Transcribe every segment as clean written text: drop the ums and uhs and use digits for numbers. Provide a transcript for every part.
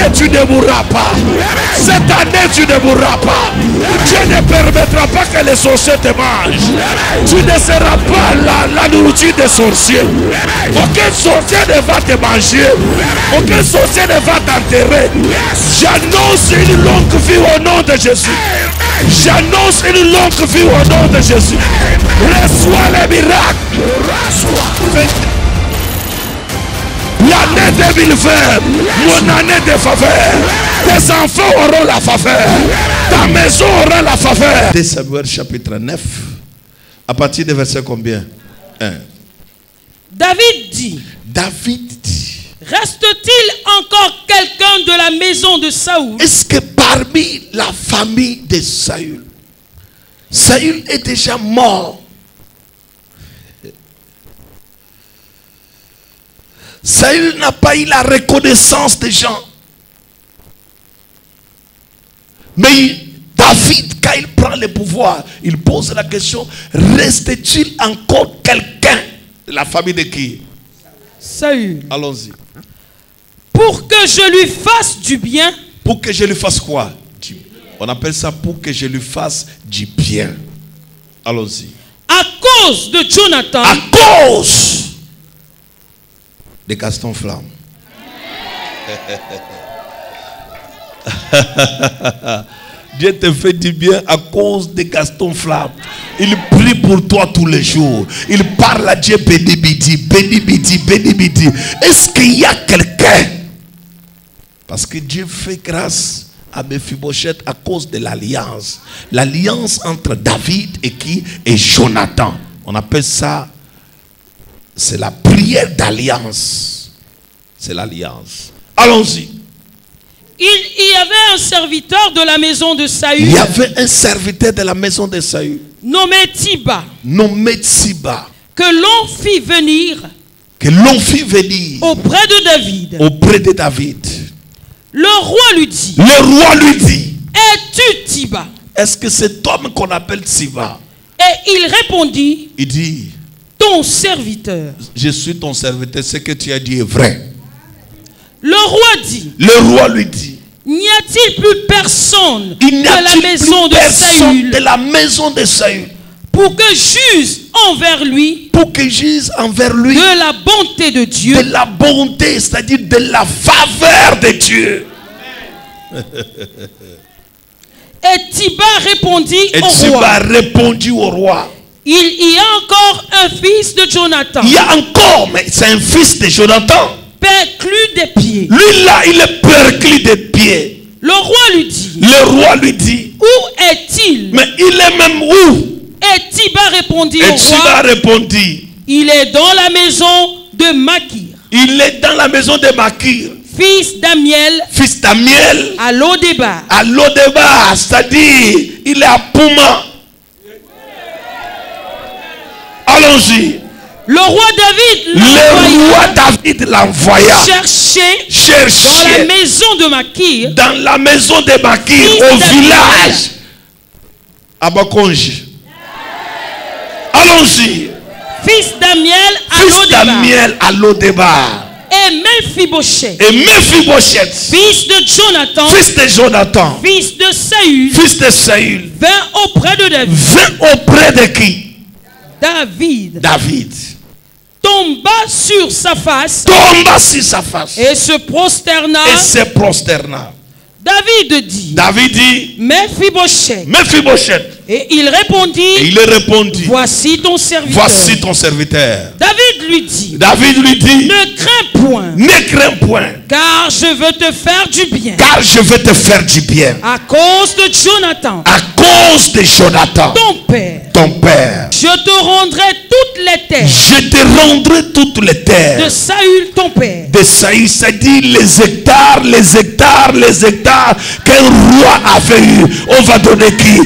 année, tu ne mourras pas. Cette année, tu ne mourras pas. Dieu ne permettra pas que les sorciers te mangent. Tu ne seras pas la nourriture des sorciers. Aucun sorcier ne va te manger. Aucun sorcier ne va t'enterrer. J'annonce une longue vie au nom de Jésus. J'annonce une longue vie au nom de Jésus. Reçois les miracles. L'année 2020, mon année de faveur. Tes enfants auront la faveur. Ta maison aura la faveur. 2 Samuel chapitre 9. À partir du verset combien? 1. David dit. Reste-t-il encore quelqu'un de la maison de Saül? Est-ce que parmi la famille de Saül, Saül est déjà mort? Saül n'a pas eu la reconnaissance des gens. Mais David, quand il prend le pouvoir, il pose la question, reste-t-il encore quelqu'un de la famille de qui? Saül. Allons-y. Pour que je lui fasse du bien. Pour que je lui fasse quoi? On appelle ça pour que je lui fasse du bien. Allons-y. À cause de Jonathan. À cause de Gaston Flamme. Dieu te fait du bien à cause de Gaston Flamme. Il prie pour toi tous les jours. Il parle à Dieu béni midi, béni midi, béni midi. Est-ce qu'il y a quelqu'un? Parce que Dieu fait grâce à Mephibosheth à cause de l'alliance. L'alliance entre David et qui? Et Jonathan. On appelle ça, c'est la prière d'alliance. C'est l'alliance. Allons-y. Il y avait un serviteur de la maison de Saül. Il y avait un serviteur de la maison de Saül. Nommé Tiba. Que l'on fit venir. Auprès de David. Le roi lui dit. Es-tu Tiba? Est-ce que cet homme qu'on appelle Tiba? Et il répondit. Il dit. Ton serviteur. Je suis ton serviteur. Ce que tu as dit est vrai. Le roi lui dit. N'y a-t-il plus personne de la maison de Saül pour que juge envers lui de la bonté de Dieu, de la bonté, c'est-à-dire de la faveur de Dieu. Et Tiba répondit au roi. Il y a encore un fils de Jonathan. Il y a encore, mais c'est un fils de Jonathan. Perclus des pieds. Lui là, il est perclus des pieds. Le roi lui dit. Où est-il? Mais il est même où? Et Tiba répondit au roi. Il est dans la maison de Makir. Fils d'Amiel. À Lo-Débar. C'est-à-dire, il est à Pouma. Allons-y. Le roi David l'envoya chercher dans la maison de Makir, au village à Bakonji. Allons-y. Fils d'Amiel à Lo-Débar. Et Mephibosheth, fils de Jonathan, fils de Saül, vint auprès de qui? David. Tomba sur sa face et se prosterna. David dit Mephibosheth. Et il répondit, voici ton serviteur. David lui dit, ne crains point, car je veux te faire du bien. À cause de Jonathan, ton père. Je te rendrai toutes les terres. De Saül ton père. C'est-à-dire les hectares qu'un roi avait eu. On va donner qui?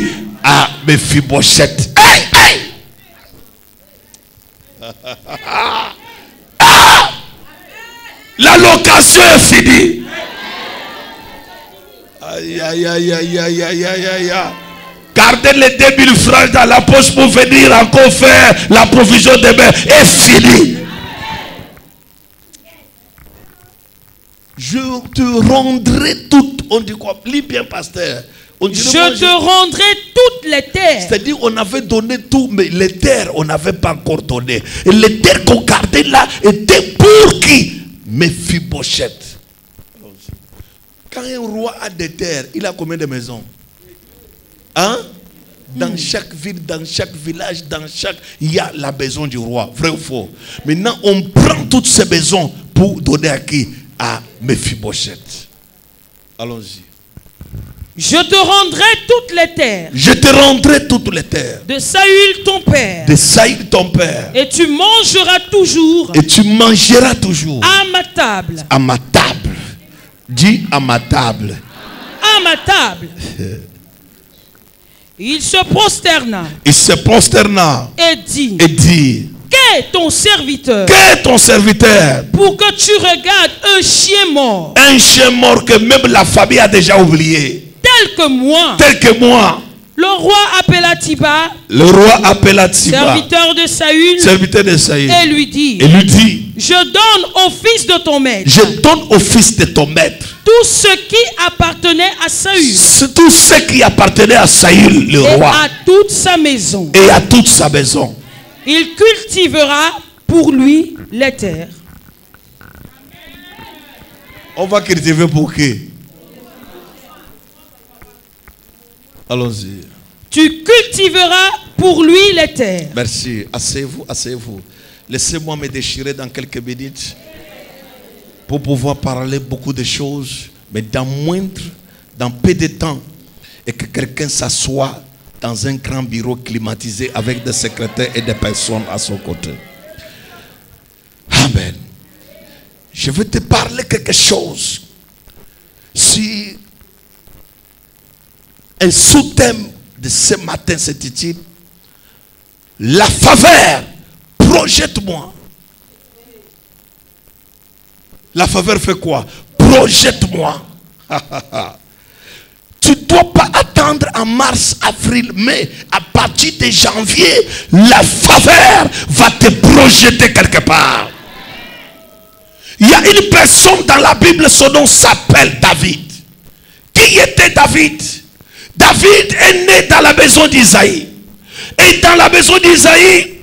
À Mephibosheth. La location est finie. Gardez les 2000 francs dans la poche pour venir encore faire la provision demain. Est finie. Je te rendrai toutes. On dit quoi? Lis bien, pasteur. On dirait, je te rendrai toutes les terres. C'est-à-dire on avait donné tout, mais les terres, on n'avait pas encore donné. Et les terres qu'on gardait là étaient pour qui? Méphibosheth. Quand un roi a des terres, il a combien de maisons? Hein? Dans chaque ville, dans chaque village, il y a la maison du roi. Vrai ou faux? Maintenant, on prend toutes ces maisons pour donner à qui? À Méphibosheth. Allons-y. Je te rendrai toutes les terres. Je te rendrai toutes les terres. De Saül ton père. De Saül ton père. Et tu mangeras toujours. Et tu mangeras toujours. À ma table. À ma table. Dis à ma table. À ma table. Il se prosterna. Il se prosterna. Et dit. Et dit. Qu'est ton serviteur? Qu'est ton serviteur? Pour que tu regardes un chien mort. Un chien mort que même la famille a déjà oublié. Tel que moi. Tel que moi. Le roi appela Tiba. Le roi appela Tiba. Serviteur de Saül. Serviteur de Saül. Et lui dit. Et lui dit. Je donne au fils de ton maître. Je donne au fils de ton maître. Tout ce qui appartenait à Saül. Tout ce qui appartenait à Saül, le roi. Et à toute sa maison. Et à toute sa maison. Il cultivera pour lui les terres. On va cultiver pour qui? Allons-y. Tu cultiveras pour lui les terres. Merci. Asseyez-vous, asseyez-vous. Laissez-moi me déchirer dans quelques minutes pour pouvoir parler beaucoup de choses, mais dans peu de temps, et que quelqu'un s'assoie dans un grand bureau climatisé avec des secrétaires et des personnes à son côté. Amen. Je vais te parler quelque chose. Si un sous-thème de ce matin s'intitule la faveur, projette-moi. La faveur fait quoi? Projette-moi. Tu ne dois pas attendre en mars, avril, mai. À partir de janvier, la faveur va te projeter quelque part. Il y a une personne dans la Bible, son nom s'appelle David. Qui était David? David est né dans la maison d'Isaïe. Et dans la maison d'Isaïe,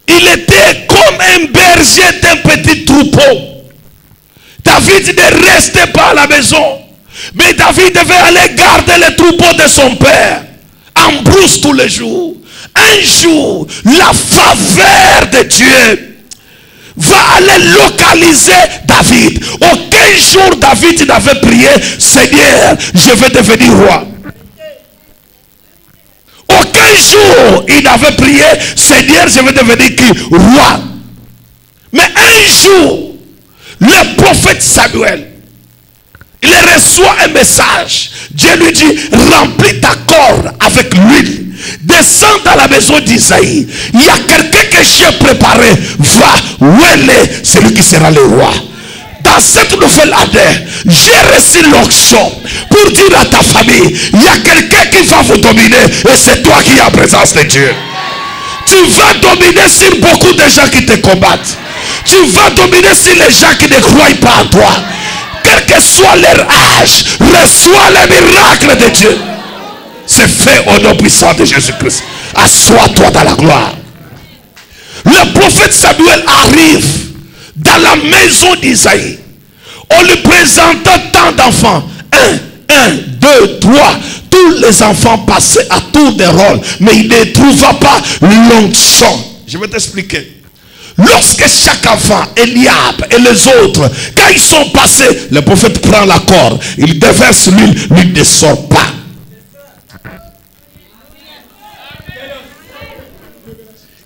il était comme un berger d'un petit troupeau. David ne restait pas à la maison. Mais David devait aller garder les troupeaux de son père en brousse tous les jours. Un jour, la faveur de Dieu va aller localiser David. Aucun jour David n'avait prié, Seigneur, je vais devenir roi. Aucun jour il n'avait prié, Seigneur, je vais devenir qui? Roi. Mais un jour, le prophète Samuel, il reçoit un message. Dieu lui dit, remplis ta corde avec l'huile. Descends dans la maison d'Isaïe. Il y a quelqu'un que j'ai préparé. Va, où est celui qui sera le roi. Dans cette nouvelle année, j'ai reçu l'onction pour dire à ta famille, il y a quelqu'un qui va vous dominer et c'est toi qui es en présence de Dieu. Tu vas dominer sur beaucoup de gens qui te combattent. Tu vas dominer sur les gens qui ne croient pas en toi. Quel que soit leur âge, reçois le miracle de Dieu. C'est fait au nom puissant de Jésus-Christ. Assois-toi dans la gloire. Le prophète Samuel arrive dans la maison d'Isaïe. On lui présente tant d'enfants. 1, 2, 3. Tous les enfants passaient à tour de rôle. Mais il ne trouva pas l'onction. Je vais t'expliquer. Lorsque chaque enfant, Eliab et les autres, quand ils sont passés, le prophète prend la corde, il déverse l'huile, l'huile ne sort pas.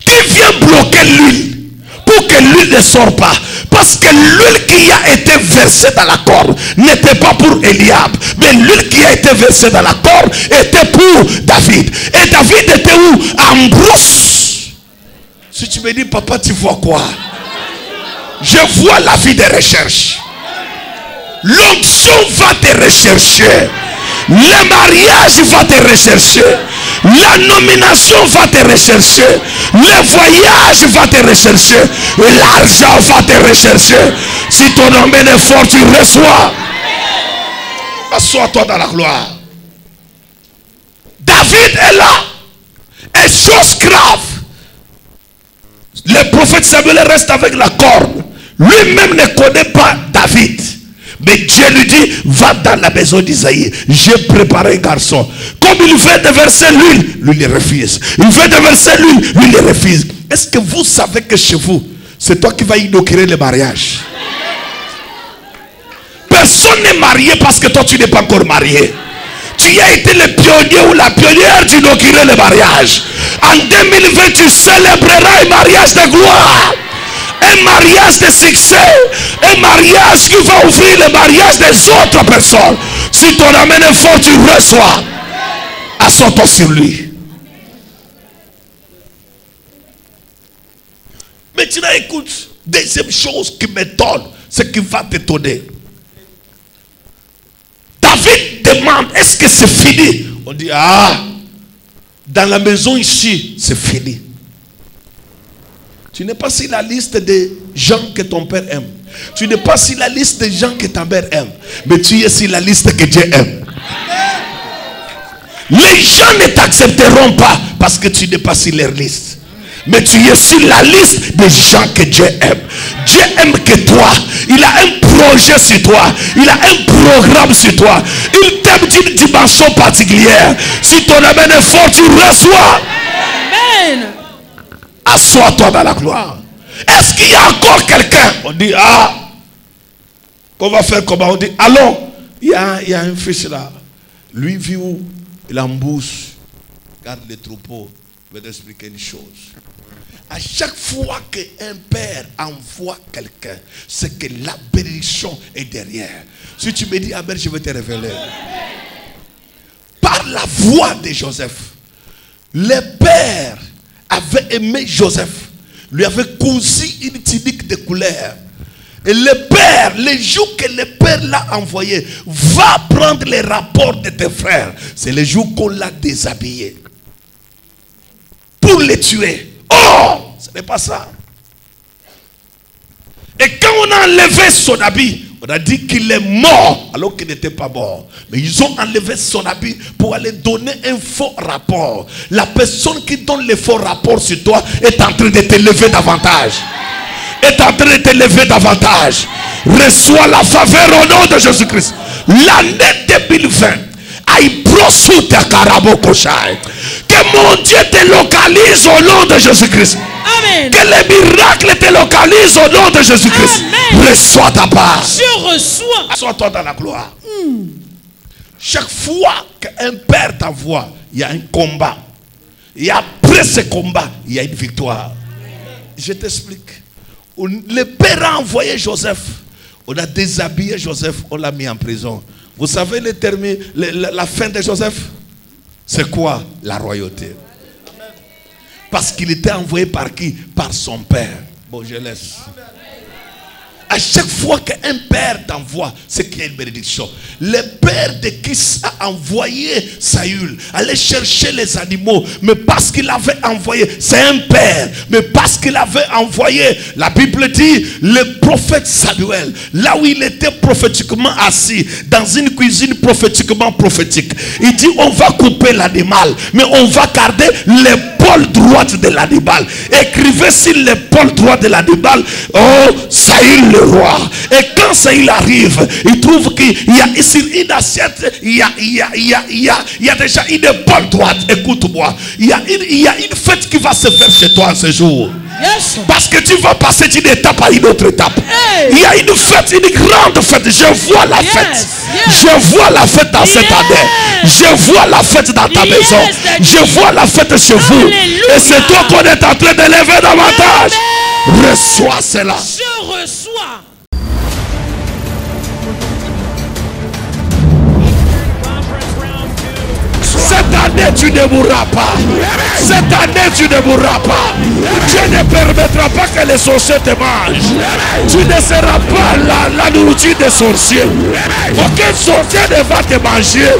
Qui vient bloquer l'huile pour que l'huile ne sorte pas? Parce que l'huile qui a été versée dans la corde n'était pas pour Eliab, mais l'huile qui a été versée dans la corde était pour David. Et David était où? En brousse. Si tu me dis, papa, tu vois quoi? Je vois la vie de recherche. L'onction va te rechercher. Le mariage va te rechercher. La nomination va te rechercher. Le voyage va te rechercher. Et l'argent va te rechercher. Si ton amen est fort, tu reçois. Assois-toi dans la gloire. David est là. Et chose grave. Le prophète Samuel reste avec la corne. Lui-même ne connaît pas David. Mais Dieu lui dit, va dans la maison d'Isaïe. J'ai préparé un garçon. Comme il veut déverser l'huile, lui il refuse. Il veut déverser l'huile, lui il refuse. Est-ce que vous savez que chez vous, c'est toi qui vas inaugurer le mariage? Personne n'est marié parce que toi tu n'es pas encore marié. Tu as été le pionnier ou la pionnière d'inaugurer le mariage. En 2020, tu célébreras un mariage de gloire. Un mariage de succès. Un mariage qui va ouvrir le mariage des autres personnes. Si ton amen est fort, tu reçois. Assois-toi sur lui. Maintenant, écoute. Deuxième chose qui m'étonne, c'est qui va t'étonner. David demande, est-ce que c'est fini? On dit, dans la maison ici, c'est fini. Tu n'es pas sur la liste des gens que ton père aime. Tu n'es pas sur la liste des gens que ta mère aime. Mais tu es sur la liste que Dieu aime. Les gens ne t'accepteront pas parce que tu n'es pas sur leur liste. Mais tu es sur la liste des gens que Dieu aime. Dieu aime que toi. Il a un projet sur toi. Il a un programme sur toi. Il t'aime d'une dimension particulière. Si ton amen est fort, tu reçois. Amen. Assois-toi dans la gloire. Est-ce qu'il y a encore quelqu'un? On dit, qu'on va faire comment? On dit, allons. Il y a un fils là. Lui vit où? Il embouche. Garde les troupeaux. Je vais t'expliquer une chose. À chaque fois qu'un père envoie quelqu'un, c'est que la bénédiction est derrière. Si tu me dis amen, je vais te révéler. Par la voix de Joseph, le père avait aimé Joseph, lui avait cousu une tunique de couleur. Et le père, le jour que le père l'a envoyé, va prendre les rapports de tes frères. C'est le jour qu'on l'a déshabillé pour les tuer. Oh, ce n'est pas ça. Et quand on a enlevé son habit, on a dit qu'il est mort alors qu'il n'était pas mort. Mais ils ont enlevé son habit pour aller donner un faux rapport. La personne qui donne le faux rapport sur toi est en train de t'élever davantage. Est en train de t'élever davantage. Reçois la faveur au nom de Jésus-Christ. L'année 2020. Que mon Dieu te localise au nom de Jésus-Christ. Amen. Que les miracles te localisent au nom de Jésus-Christ. Reçois ta part. Je reçois. Assois-toi dans la gloire. Chaque fois qu'un père t'envoie, il y a un combat. Et après ce combat, il y a une victoire. Je t'explique. Le père a envoyé Joseph. On a déshabillé Joseph. On l'a mis en prison. Vous savez la fin de Joseph? C'est quoi? La royauté. Parce qu'il était envoyé par qui? Par son père. Bon, je laisse. À chaque fois qu'un père t'envoie, c'est qu'il y a une bénédiction. Le père de Kis a envoyé Saül aller chercher les animaux. Mais parce qu'il avait envoyé, c'est un père. Mais parce qu'il avait envoyé, la Bible dit, le prophète Samuel, là où il était prophétiquement assis, dans une cuisine prophétiquement prophétique, il dit, on va couper l'animal, mais on va garder l'épaule droite de l'animal. Écrivez sur l'épaule droite de l'animal, oh, Saül le roi. Et quand Saül arrive, il trouve qu'il y a ici une assiette, il y a déjà une épaule droite. Écoute-moi, il y a une fête qui va se faire chez toi ce jour. Yes. Parce que tu vas passer d'une étape à une autre étape. Hey. Il y a une fête, une grande fête. Je vois la fête. Je vois la fête dans cette année. Je vois la fête dans ta maison. Je vois la fête chez vous. Et c'est toi qu'on est en train d'élever davantage. Reçois cela. Je reçois. Cette année. année, tu ne mourras pas. Cette année, tu ne mourras pas. Dieu ne permettra pas que les sorciers te mangent. Tu ne seras pas la nourriture des sorciers. Aucun sorcier ne va te manger.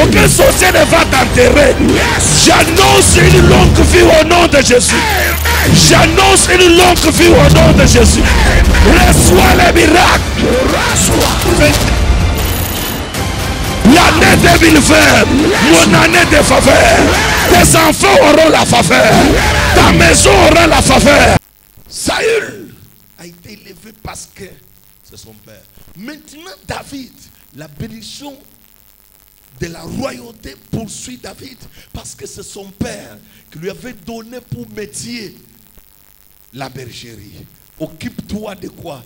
Aucun sorcier ne va t'enterrer. J'annonce une longue vie au nom de Jésus. J'annonce une longue vie au nom de Jésus. Reçois les miracles. L'année 2020, mon année de faveur. Tes enfants auront la faveur. Ta maison aura la faveur. Saül a été élevé parce que c'est son père. Maintenant, David, la bénédiction de la royauté poursuit David parce que c'est son père qui lui avait donné pour métier la bergerie. Occupe-toi de quoi?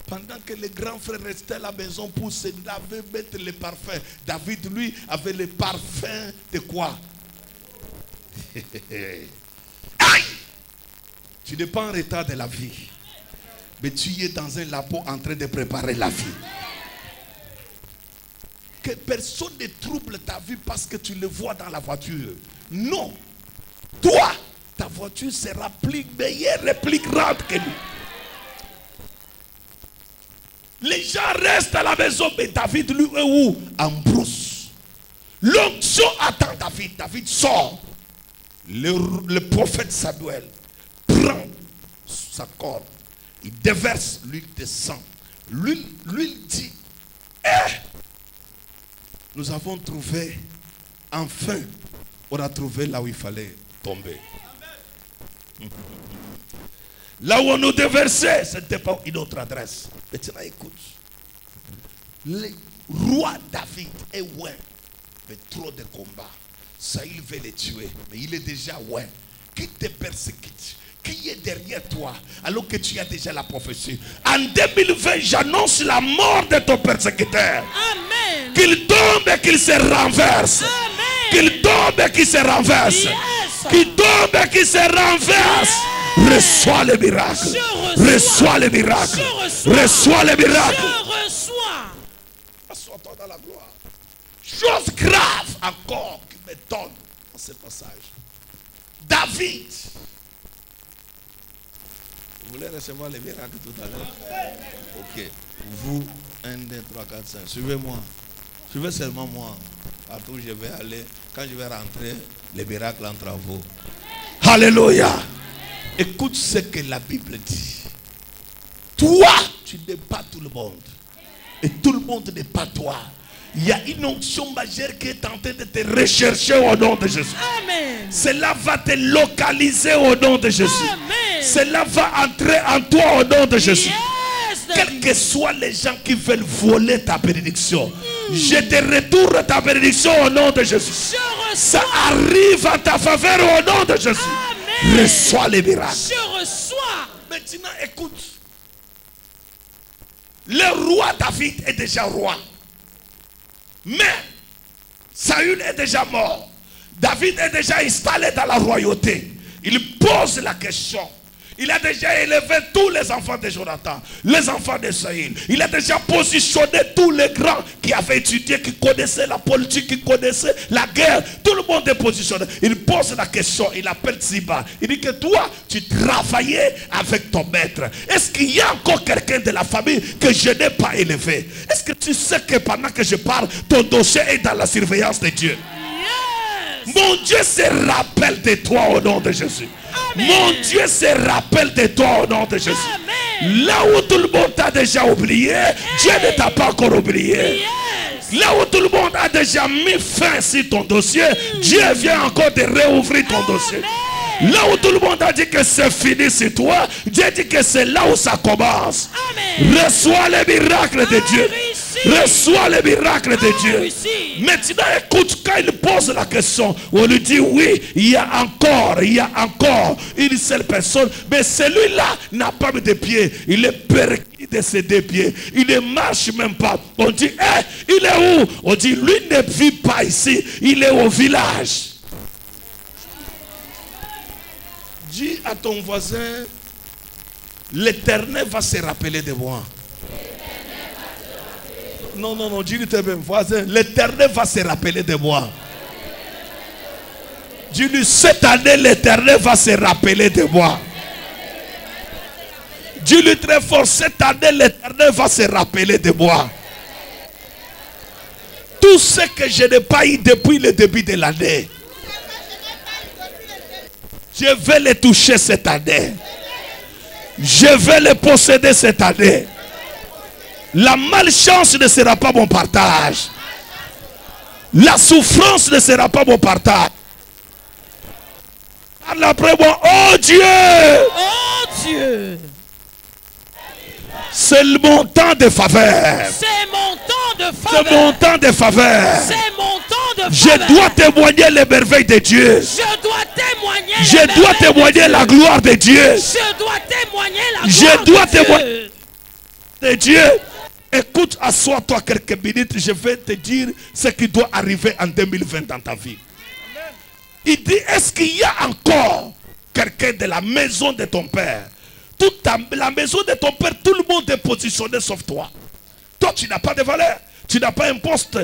Pendant que les grands frères restaient à la maison pour se laver, mettre les parfums, David, lui, avait les parfums de quoi? Aïe! Tu n'es pas en retard de la vie, mais tu es dans un labo en train de préparer la vie. Que personne ne trouble ta vie parce que tu le vois dans la voiture. Non. Toi, ta voiture sera plus meilleure et plus grande que lui. Les gens restent à la maison, mais David, lui, est où? En brousse. L'onction attend David. David sort. Le prophète Samuel prend sa corde. Il déverse l'huile de sang. L'huile dit, nous avons trouvé, enfin, on a trouvé là où il fallait tomber. Là où on nous déversait, ce n'était pas une autre adresse. Maintenant, écoute. Le roi David est ouais, mais trop de combats. Saül veut le tuer, mais il est déjà ouais. Qui te persécute? Qui est derrière toi alors que tu as déjà la prophétie? En 2020, j'annonce la mort de ton persécuteur. Amen. Qu'il tombe et qu'il se renverse. Amen. Qu'il tombe et qu'il se renverse. Yes. Qu'il tombe et qu'il se renverse. Yes. Reçois le miracle. Reçois le miracle. Reçois le miracle. Je reçois. Assois-toi dans la gloire. Chose grave encore qui m'étonne dans ce passage. David. Vous voulez recevoir le miracle tout à l'heure? Ok. Vous, 1, 2, 3, 4, 5. Suivez-moi. Suivez seulement moi. Partout où je vais aller, quand je vais rentrer, le miracle entre en vous. Alléluia. Écoute ce que la Bible dit. Toi, tu n'es pas tout le monde. Et tout le monde n'est pas toi. Il y a une onction majeure qui est en train de te rechercher au nom de Jésus. Amen. Cela va te localiser au nom de Jésus. Amen. Cela va entrer en toi au nom de Jésus. Yes, Quels que soient les gens qui veulent voler ta bénédiction, je te retourne ta bénédiction au nom de Jésus. Ça arrive en ta faveur au nom de Jésus. Amen. Reçois les miracles. Je reçois. Maintenant, écoute. Le roi David est déjà roi. Mais Saül est déjà mort. David est déjà installé dans la royauté. Il pose la question. Il a déjà élevé tous les enfants de Jonathan, les enfants de Saül. Il a déjà positionné tous les grands qui avaient étudié, qui connaissaient la politique, qui connaissaient la guerre. Tout le monde est positionné. Il pose la question, il appelle Ziba. Il dit que toi, tu travaillais avec ton maître. Est-ce qu'il y a encore quelqu'un de la famille que je n'ai pas élevé? Est-ce que tu sais que pendant que je parle, ton dossier est dans la surveillance de Dieu? Yes. Mon Dieu se rappelle de toi au nom de Jésus. Amen. Mon Dieu se rappelle de toi au nom de Jésus. Amen. Là où tout le monde t'a déjà oublié, Dieu ne t'a pas encore oublié. Yes. Là où tout le monde a déjà mis fin sur ton dossier, Dieu vient encore de réouvrir ton dossier. Là où tout le monde a dit que c'est fini sur toi, Dieu dit que c'est là où ça commence. Amen. Reçois les miracles de Dieu. Reçois les miracles de Dieu. Maintenant, écoute, quand il pose la question, on lui dit oui, il y a encore une seule personne, mais celui-là n'a pas mis de pied. Il est perquis de ses deux pieds. Il ne marche même pas. On dit, il est où? On dit, lui ne vit pas ici. Il est au village. Dis à ton voisin, l'Éternel va se rappeler de moi. Non, non, non, dis-lui tes voisin, l'Éternel va se rappeler de moi. Dis-lui, cette année, l'Éternel va se rappeler de moi. Dis-lui très fort, cette année, l'Éternel va se rappeler de moi. Tout ce que je n'ai pas eu depuis le début de l'année, je vais les toucher cette année. Je vais les posséder cette année. La malchance ne sera pas mon partage. La souffrance ne sera pas mon partage. Parle après moi, oh Dieu! Oh Dieu! C'est mon temps de faveur. C'est mon temps de faveur. C'est mon temps de faveur. C'est mon temps de faveur. Je dois témoigner les merveilles de Dieu. Je dois témoigner. Je dois témoigner la gloire de Dieu. Je dois témoigner la gloire Je dois de Dieu. témoigner de Dieu. Écoute, assois-toi quelques minutes. Je vais te dire ce qui doit arriver en 2020 dans ta vie. Il dit, est-ce qu'il y a encore quelqu'un de la maison de ton père? Toute la maison de ton père, tout le monde est positionné sauf toi. Toi, tu n'as pas de valeur. Tu n'as pas un poste.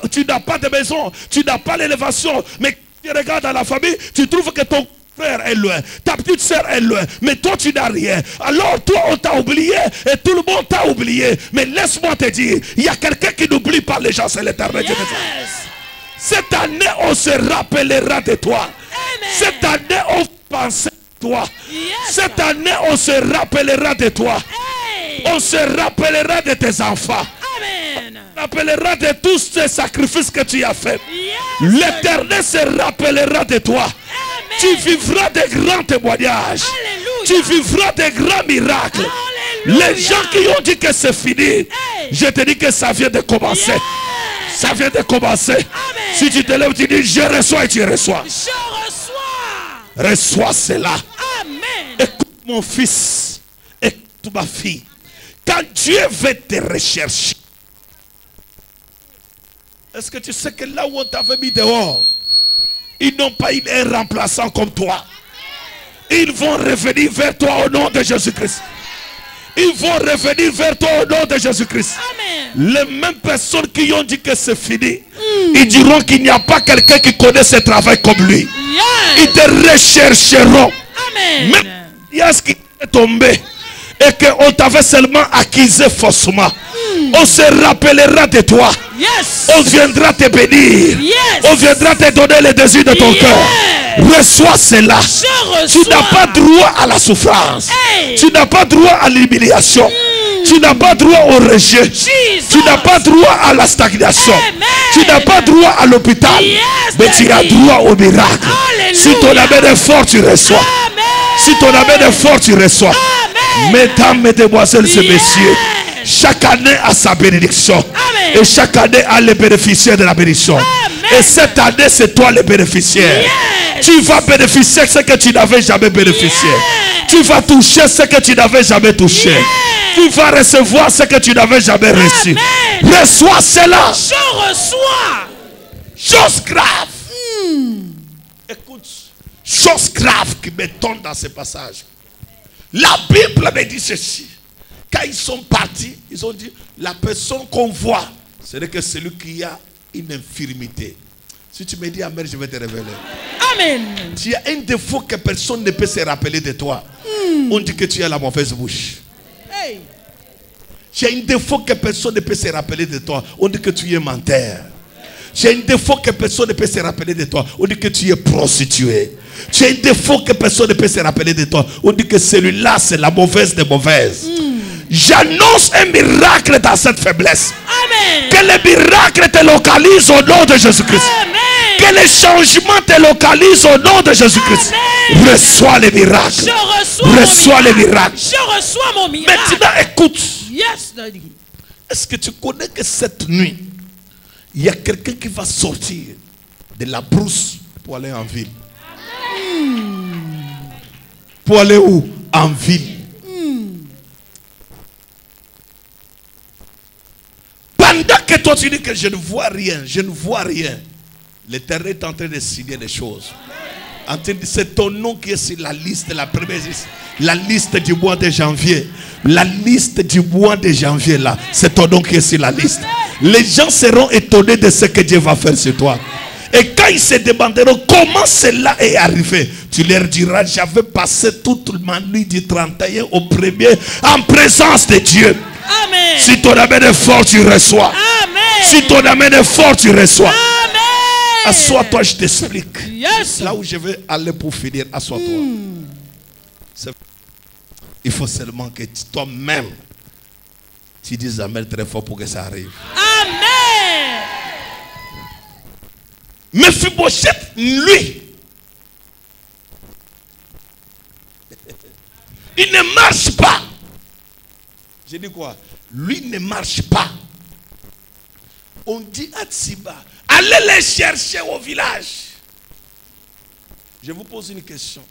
Tu n'as pas de maison. Tu n'as pas l'élévation. Mais tu regardes dans la famille, tu trouves que ton frère est loin. Ta petite soeur est loin. Mais toi, tu n'as rien. Alors, toi, on t'a oublié. Et tout le monde t'a oublié. Mais laisse-moi te dire, il y a quelqu'un qui n'oublie pas les gens. C'est l'Éternel. Yes. Cette année, on se rappellera de toi. Amen. Cette année, on pensera de toi. Yes. Cette année, on se rappellera de toi. Hey. On se rappellera de tes enfants. Amen. On se rappellera de tous ces sacrifices que tu as fait. Yes. L'Éternel se rappellera de toi. Amen. Tu vivras de grands témoignages. Alléluia. Tu vivras de grands miracles. Alléluia. Les gens qui ont dit que c'est fini, Hey. je te dis que ça vient de commencer. Yes. Ça vient de commencer. Amen. Si tu te lèves, tu dis je reçois et tu reçois. Je reçois. Reçois cela. Amen. Écoute mon fils, écoute ma fille. Quand Dieu veut te rechercher, est-ce que tu sais que là où on t'avait mis dehors, ils n'ont pas eu un remplaçant comme toi. Ils vont revenir vers toi au nom de Jésus-Christ. Ils vont revenir vers toi au nom de Jésus-Christ. Amen. Les mêmes personnes qui ont dit que c'est fini, ils diront qu'il n'y a pas quelqu'un qui connaît ce travail comme lui. Yes. Ils te rechercheront. Amen. Même il y a ce qui est tombé et qu'on t'avait seulement accusé faussement. On se rappellera de toi. Yes. On viendra te bénir. Yes. On viendra te donner les désirs de ton Yes. cœur. Reçois cela. Je reçois. Tu n'as pas droit à la souffrance. Hey. Tu n'as pas droit à l'humiliation. Tu n'as pas droit au rejet. Jesus. Tu n'as pas droit à la stagnation. Amen. Tu n'as pas droit à l'hôpital. Yes, mais tu as Daddy. droit au miracle. Alléluia. Si ton amen est fort, tu reçois. Amen. Si ton amen est fort, tu reçois. Amen. Mesdames, mesdemoiselles et Yes. messieurs, chaque année a sa bénédiction. Amen. Et chaque année a les bénéficiaires de la bénédiction. Amen. Et cette année, c'est toi le bénéficiaire. Yes. Tu vas bénéficier de ce que tu n'avais jamais bénéficié. Yes. Tu vas toucher ce que tu n'avais jamais touché. Yes. Tu vas recevoir ce que tu n'avais jamais reçu. Amen. Reçois cela. Je reçois. Chose grave. Écoute, chose grave qui me tombe dans ce passage. La Bible me dit ceci. Quand ils sont partis, ils ont dit, la personne qu'on voit, c'est que celui qui a une infirmité. Si tu me dis amen, je vais te révéler. Amen. Tu as un défaut que personne ne peut se rappeler de toi. On dit que tu as la mauvaise bouche. Hey. Tu as un défaut que personne ne peut se rappeler de toi. On dit que tu es menteur. Tu as un défaut que personne ne peut se rappeler de toi. On dit que tu es prostituée. Tu as un défaut que personne ne peut se rappeler de toi. On dit que celui-là, c'est la mauvaise des mauvaises. J'annonce un miracle dans cette faiblesse. Amen. Que le miracle te localise au nom de Jésus-Christ. Amen. Que le changement te localise au nom de Jésus-Christ. Amen. Reçois les miracles. Je reçois Reçois mon les miracle. miracles. Je reçois mon miracle. Maintenant, écoute. Yes, Daddy. Est-ce que tu connais que cette nuit, il y a quelqu'un qui va sortir de la brousse pour aller en ville? Pour aller où? En ville. Pendant que toi tu dis que je ne vois rien, je ne vois rien, l'Éternel est en train de signer des choses. En train de, c'est ton nom qui est sur la liste, la première liste, la liste du mois de janvier. La liste du mois de janvier là, c'est ton nom qui est sur la liste. les gens seront étonnés de ce que Dieu va faire sur toi. Et quand ils se demanderont comment cela est arrivé, tu leur diras, j'avais passé toute ma nuit du 31 au 1er en présence de Dieu. Amen. Si ton amen est fort, tu reçois. Amen. Si ton amen est fort, tu reçois. Amen. Assois-toi, je t'explique. Yes. Là où je vais aller pour finir, assois-toi. Il faut seulement que toi-même, tu dises amen très fort pour que ça arrive. Amen. Mephibosheth, lui, il ne marche pas. J'ai dit quoi? Lui ne marche pas. On dit à Tsiba, allez les chercher au village. Je vous pose une question.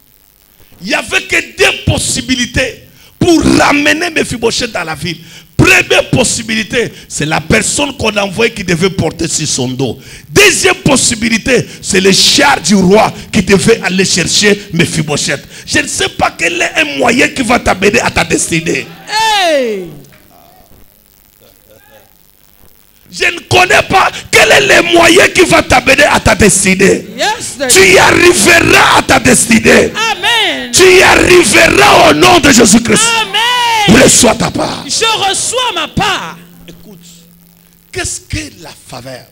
Il n'y avait que deux possibilités pour ramener Mephibosheth dans la ville. Première possibilité, c'est la personne qu'on a envoyée qui devait porter sur son dos. Deuxième possibilité, c'est le char du roi qui devait aller chercher Mephibosheth. Je ne sais pas quel est un moyen qui va t'amener à ta destinée. Hey. Je ne connais pas quel est le moyen qui va t'amener à ta destinée. Yes, tu y arriveras à ta destinée. Amen. Tu y arriveras au nom de Jésus-Christ. Amen. Reçois ta part. Je reçois ma part. Écoute, qu'est-ce que la faveur?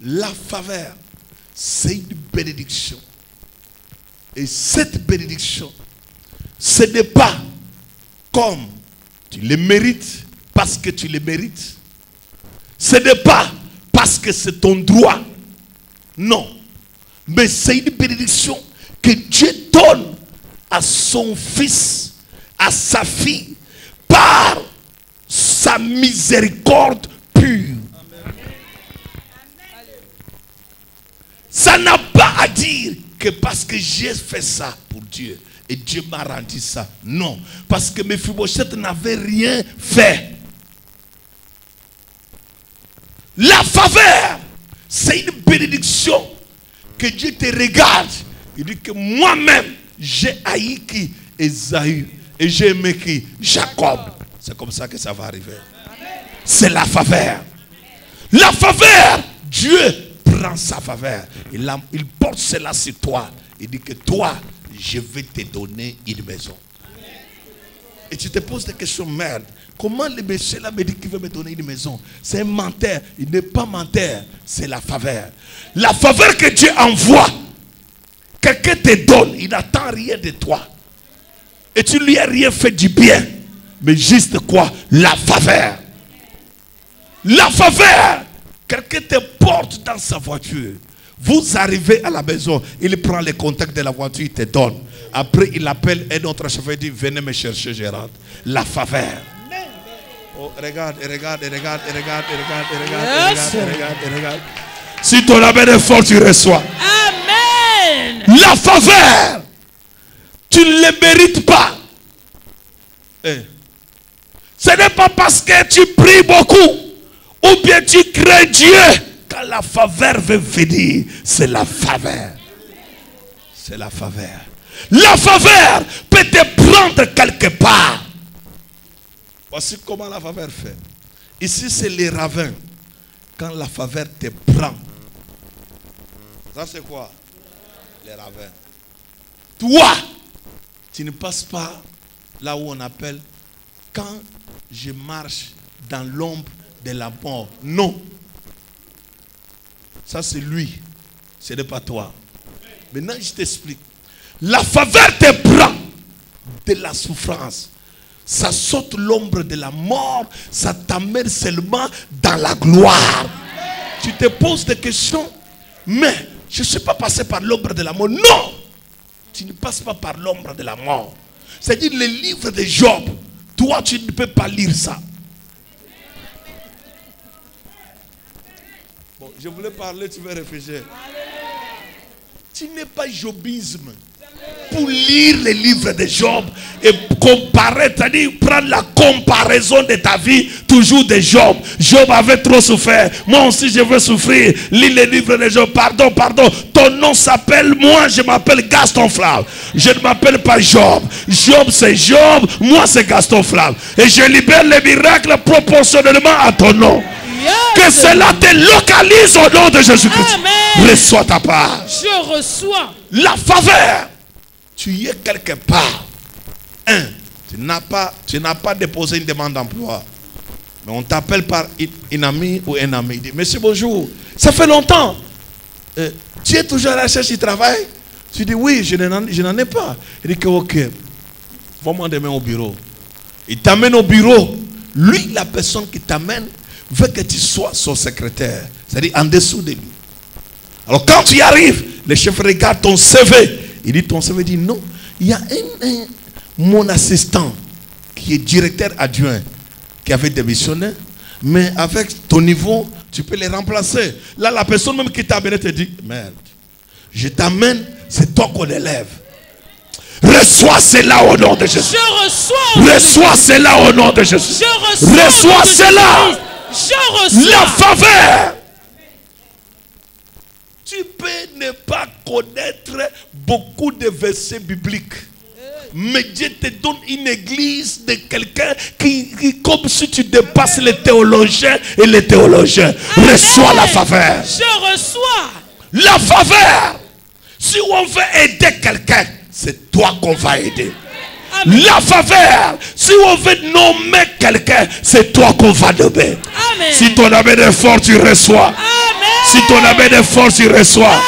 La faveur, c'est une bénédiction. Et cette bénédiction, ce n'est pas comme tu le mérites parce que tu le mérites. Ce n'est pas parce que c'est ton droit. Non. Mais c'est une bénédiction que Dieu donne à son fils, à sa fille, par sa miséricorde pure. Ça n'a pas à dire que parce que j'ai fait ça pour Dieu et Dieu m'a rendu ça. Non. Parce que Mephibosheth n'avait rien fait. La faveur, c'est une bénédiction que Dieu te regarde. Il dit que moi-même, j'ai haï qui Esaü et j'ai aimé qui Jacob. C'est comme ça que ça va arriver. C'est la faveur. La faveur, Dieu prend sa faveur. Il porte cela sur toi. Il dit que toi, je vais te donner une maison. Et tu te poses des questions, merde. Comment le monsieur là me dit qu'il veut me donner une maison? C'est un menteur. Il n'est pas menteur. C'est la faveur. La faveur que Dieu envoie. Quelqu'un te donne. Il n'attend rien de toi. Et tu lui as rien fait du bien. Mais juste quoi? La faveur. La faveur. Quelqu'un te porte dans sa voiture. Vous arrivez à la maison. Il prend les contacts de la voiture. Il te donne. Après il appelle un autre chauffeur. Il dit venez me chercher, je rentre. La faveur. Oh, regarde. Si ton amen est fort, tu reçois. Amen. La faveur, tu ne le mérites pas. Ce n'est pas parce que tu pries beaucoup ou bien tu crains Dieu quand la faveur veut venir. C'est la faveur. C'est la faveur. La faveur peut te prendre quelque part. Voici comment la faveur fait. Ici, c'est les ravins. Quand la faveur te prend. Ça, c'est quoi? Les ravins. Toi, tu ne passes pas là où on appelle quand je marche dans l'ombre de la mort. Non. Ça, c'est lui. Ce n'est pas toi. Maintenant, je t'explique. La faveur te prend de la souffrance. Ça saute l'ombre de la mort. Ça t'amène seulement dans la gloire. Tu te poses des questions. Mais je ne suis pas passé par l'ombre de la mort. Non. Tu ne passes pas par l'ombre de la mort. C'est-à-dire le livre de Job. Toi, tu ne peux pas lire ça. Bon, je voulais parler, tu veux réfléchir. Tu n'es pas jobisme. Pour lire les livres de Job et comparer, c'est-à-dire prendre la comparaison de ta vie toujours de Job. Job avait trop souffert. Moi aussi je veux souffrir. Lis les livres de Job. Pardon. Ton nom s'appelle, moi je m'appelle Gaston Flav. Je ne m'appelle pas Job. Job c'est Job. Moi c'est Gaston Flav. Et je libère les miracles proportionnellement à ton nom. Que cela te localise au nom de Jésus-Christ. Reçois ta part. Je reçois. La faveur. Tu y es quelque part. Tu n'as pas déposé une demande d'emploi. Mais on t'appelle par une amie ou un ami. Il dit, monsieur, bonjour. Ça fait longtemps. Tu es toujours à la recherche du travail? Tu dis, oui, je n'en ai pas. Il dit que, ok, va-moi demain au bureau. Il t'amène au bureau. Lui, la personne qui t'amène, veut que tu sois son secrétaire. C'est-à-dire en dessous de lui. Alors quand tu y arrives, le chef regarde ton CV. Il dit, ton CV dit, non. Il y a mon assistant qui est directeur adjoint qui avait démissionné. Mais avec ton niveau, tu peux les remplacer. Là, la personne même qui t'a amené te dit, merde, je t'amène, c'est toi qu'on élève. Reçois cela au nom de Jésus. Je reçois. Reçois cela au nom de Jésus. Je reçois. Reçois cela. Je reçois. La faveur. Tu peux ne pas connaître beaucoup de versets bibliques. Mais Dieu te donne une église de quelqu'un qui comme si tu dépasses les théologiens et les théologiens. Amen. Reçois la faveur. Je reçois. La faveur. Si on veut aider quelqu'un, c'est toi qu'on va aider. Amen. La faveur. Si on veut nommer quelqu'un, c'est toi qu'on va nommer. Amen. Si ton amen est fort, tu reçois. Amen. Si ton amen est fort, tu reçois. Amen.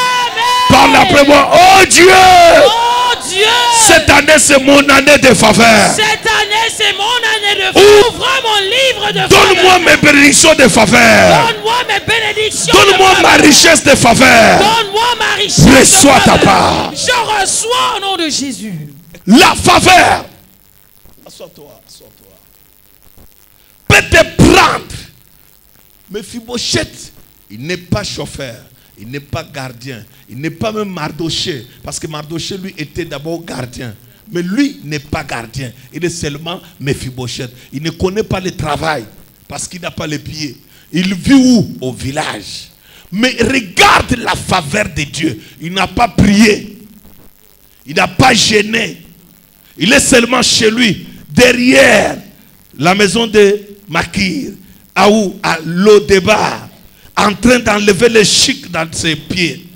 Parle après moi. Oh Dieu. Oh Dieu. Cette année, c'est mon année de faveur. Cette année, c'est mon année de faveur. Ouvre mon livre de faveur. Donne-moi mes bénédictions de faveur. Donne-moi mes bénédictions. Donne-moi ma richesse de faveur. Donne-moi ma richesse de faveur. Reçois ta part. Je reçois au nom de Jésus. La faveur. Assois-toi, assois-toi. Peut te prendre. Mais Mephibosheth, il n'est pas chauffeur. Il n'est pas gardien. Il n'est pas même Mardoché. Parce que Mardoché, lui, était d'abord gardien. Mais lui n'est pas gardien. Il est seulement Mephibosheth. Il ne connaît pas le travail. Parce qu'il n'a pas les pieds. Il vit où? Au village. Mais regarde la faveur de Dieu. Il n'a pas prié. Il n'a pas gêné. Il est seulement chez lui. Derrière la maison de Makir. À Lo-Debar. En train d'enlever les chics dans ses pieds.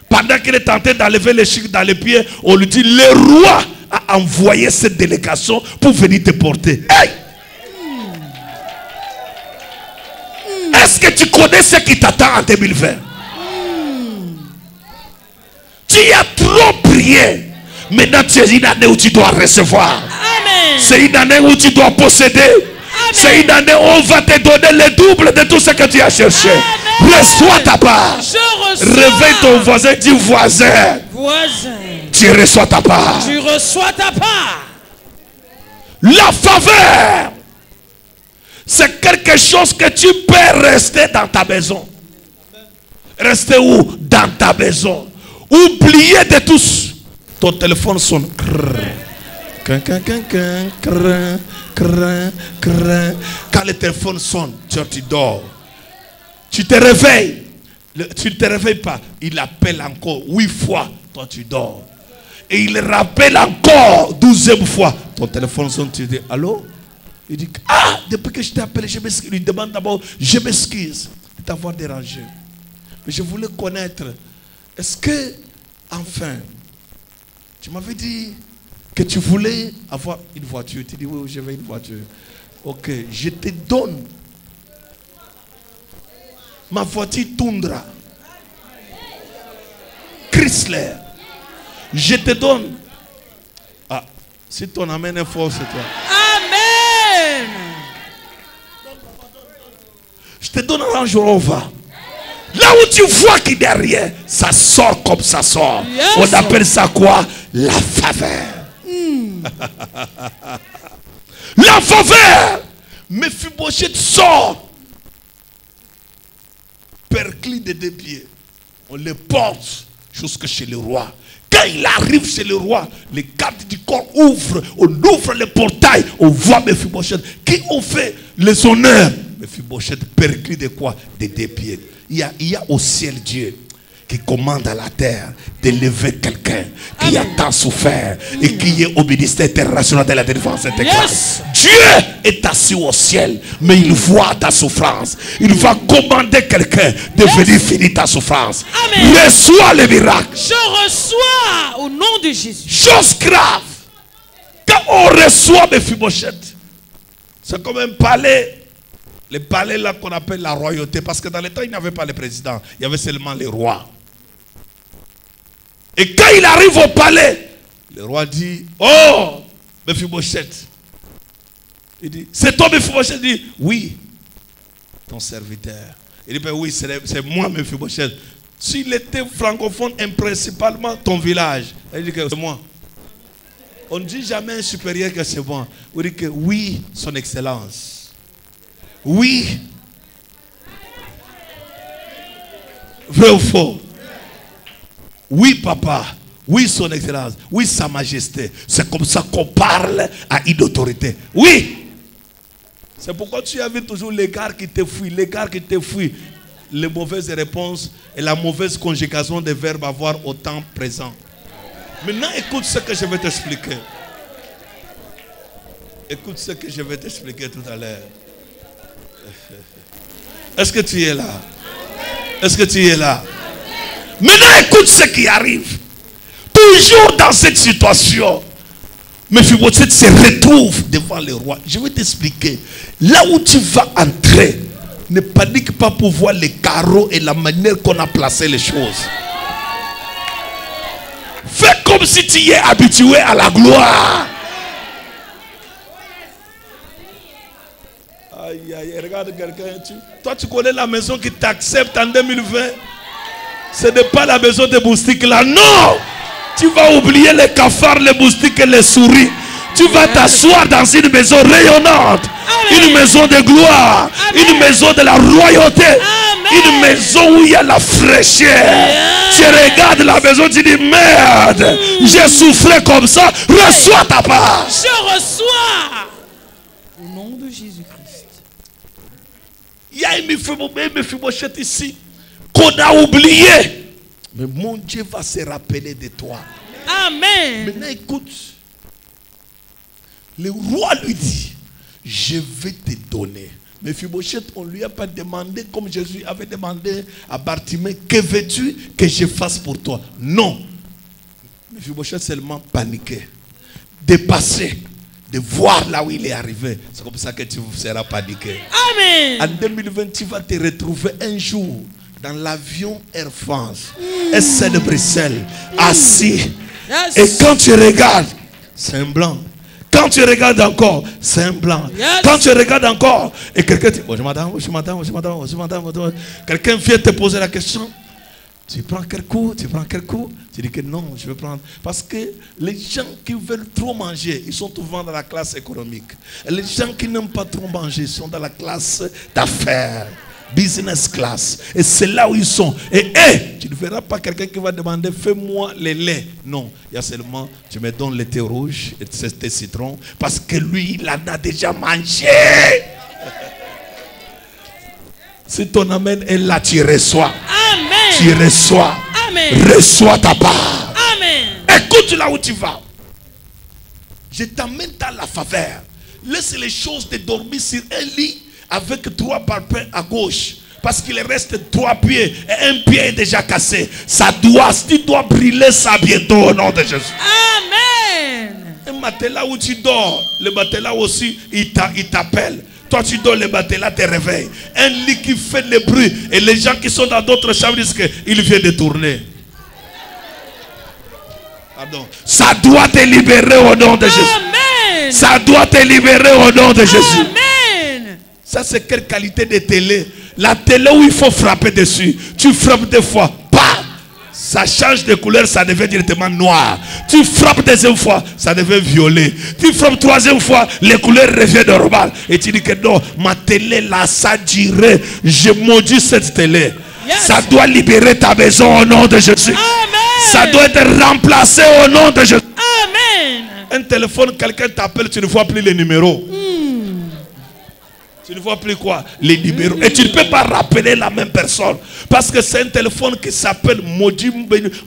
Pendant qu'il est en train d'enlever les chics dans les pieds, on lui dit, le roi a envoyé cette délégation pour venir te porter. Hey! Est-ce que tu connais ce qui t'attend en 2020? Tu as trop prié. Maintenant, c'est une année où tu dois recevoir. C'est une année où tu dois posséder. C'est une année où on va te donner le double de tout ce que tu as cherché. Amen. Reçois ta part. Réveille ton voisin, dis voisin. Voisin. Tu reçois ta part. Tu reçois ta part. La faveur, c'est quelque chose que tu peux rester dans ta maison. Rester où? Dans ta maison. Oublier de tous. Ton téléphone sonne. Quand le téléphone sonne, tu dors. Tu te réveilles. Tu ne te réveilles pas. Il appelle encore 8 fois. Toi, tu dors. Et il rappelle encore 12e fois. Ton téléphone sonne. Tu dis, allô? Il dit, ah, depuis que je t'ai appelé, je m'excuse. Il lui demande d'abord, je m'excuse de t'avoir dérangé. Mais je voulais connaître, est-ce que, enfin, tu m'avais dit que tu voulais avoir une voiture. Tu dis, oui, je veux une voiture. Ok, je te donne ma voiture Tundra. Chrysler. Je te donne. Ah, si ton amen est fort, c'est toi. Amen. Je te donne un Range Rover. Là où tu vois qu'il derrière, ça sort comme ça sort. Yes. On appelle ça quoi? La faveur. La faveur. Mephibosheth sort. Perclus de 2 pieds. On le porte jusque chez le roi. Quand il arrive chez le roi, les gardes du corps ouvrent. On ouvre le portail. On voit Mephibosheth. Qui ont fait les honneurs? Mephibosheth perclus de quoi? De 2 pieds. Il y a au ciel Dieu qui commande à la terre d'élever quelqu'un qui a tant souffert et qui est au ministère international de la défense intégrale. Dieu est assis au ciel, mais il voit ta souffrance. Il va commander quelqu'un de venir finir ta souffrance. Reçois le miracle. Je reçois au nom de Jésus. Chose grave. Quand on reçoit Mephibosheth, c'est comme un palais. Les palais là qu'on appelle la royauté. Parce que dans les temps, il n'y avait pas le président. Il y avait seulement les rois. Et quand il arrive au palais, le roi dit, oh, Mephibosheth. Il dit, c'est toi Mephibosheth? Il dit, oui, ton serviteur. Il dit, ben oui, c'est moi Mephibosheth. S'il était francophone, principalement ton village. Il dit que c'est moi. On ne dit jamais un supérieur que c'est moi. On dit que oui, son excellence. Oui. Vrai ou faux? Oui, papa. Oui, son excellence. Oui, sa majesté. C'est comme ça qu'on parle à une autorité. Oui. C'est pourquoi tu avais toujours l'écart qui te fuit. L'écart qui te fuit. Les mauvaises réponses et la mauvaise conjugaison des verbes à voir au temps présent. Maintenant, écoute ce que je vais t'expliquer. Écoute ce que je vais t'expliquer tout à l'heure. Est-ce que tu es là? Est-ce que tu es là? Maintenant, écoute ce qui arrive. Toujours dans cette situation, Mephibosheth se retrouve devant le roi. Je vais t'expliquer. Là où tu vas entrer, ne panique pas pour voir les carreaux et la manière qu'on a placé les choses. Fais comme si tu es habitué à la gloire. Aïe, aïe, regarde quelqu'un. Toi, tu connais la maison qui t'accepte en 2020. Ce n'est pas la maison des moustiques là. Non! Tu vas oublier les cafards, les moustiques et les souris. Tu vas t'asseoir dans une maison rayonnante. Amen. Une maison de gloire. Amen. Une maison de la royauté. Amen. Une maison où il y a la fraîcheur. Yeah. Tu regardes la maison, tu dis merde. J'ai souffert comme ça. Reçois ta part. Je reçois. Au nom de Jésus-Christ. Il y a une Mephibosheth ici qu'on a oublié. Mais mon Dieu va se rappeler de toi. Amen. Maintenant écoute. Le roi lui dit, je vais te donner. Mephibosheth, on ne lui a pas demandé comme Jésus avait demandé à Bartimée, que veux-tu que je fasse pour toi? Non. Mephibosheth seulement paniqué, dépassé, de voir là où il est arrivé. C'est comme ça que tu seras paniqué. Amen. En 2020, tu vas te retrouver un jour dans l'avion Air France, SC de Bruxelles, assis. Yes. Et quand tu regardes, c'est un blanc. Quand tu regardes encore, c'est un blanc. Yes. Quand tu regardes encore, et quelqu'un dit, bonjour madame, bonjour madame, bonjour madame, bonjour madame, bonjour. Quelqu'un vient te poser la question. Tu prends quel coup? Tu prends quel coup? Tu dis que non, je vais prendre. Parce que les gens qui veulent trop manger, ils sont souvent dans la classe économique. Et les gens qui n'aiment pas trop manger, ils sont dans la classe d'affaires. Business class. Et c'est là où ils sont. Et tu ne verras pas quelqu'un qui va demander fais-moi les laits. Non, il y a seulement tu me donnes le thé rouge et tes citrons. Parce que lui, il en a déjà mangé. Si ton amen est là, tu reçois. Amen. Tu reçois. Amen. Reçois ta part. Amen. Écoute là où tu vas. Je t'amène dans la faveur. Laisse les choses te dormir sur un lit avec 3 parpaings à gauche. Parce qu'il reste 3 pieds et un pied est déjà cassé. Tu dois brûler ça bientôt au nom de Jésus. Amen. Un matelas où tu dors, le matelas aussi, il t'appelle. Toi tu dors, le matelas te réveille. Un lit qui fait le bruit et les gens qui sont dans d'autres chambres disent qu'il vient de tourner. Pardon. Ça doit te libérer au nom de Jésus. Amen. Ça doit te libérer au nom de Jésus. Amen. Ça c'est quelle qualité de télé? La télé où il faut frapper dessus. Tu frappes 2 fois, bam, ça change de couleur, ça devient directement noir. Tu frappes 2e fois, ça devient violet. Tu frappes 3e fois, les couleurs reviennent normales. Et tu dis que non, ma télé là, ça dirait, je maudis cette télé. Yes. Ça doit libérer ta maison au nom de Jésus. Amen. Ça doit être remplacé au nom de Jésus. Amen. Un téléphone, quelqu'un t'appelle, tu ne vois plus les numéros. Tu ne vois plus quoi? Les numéros. Et tu ne peux pas rappeler la même personne. Parce que c'est un téléphone qui s'appelle maudit.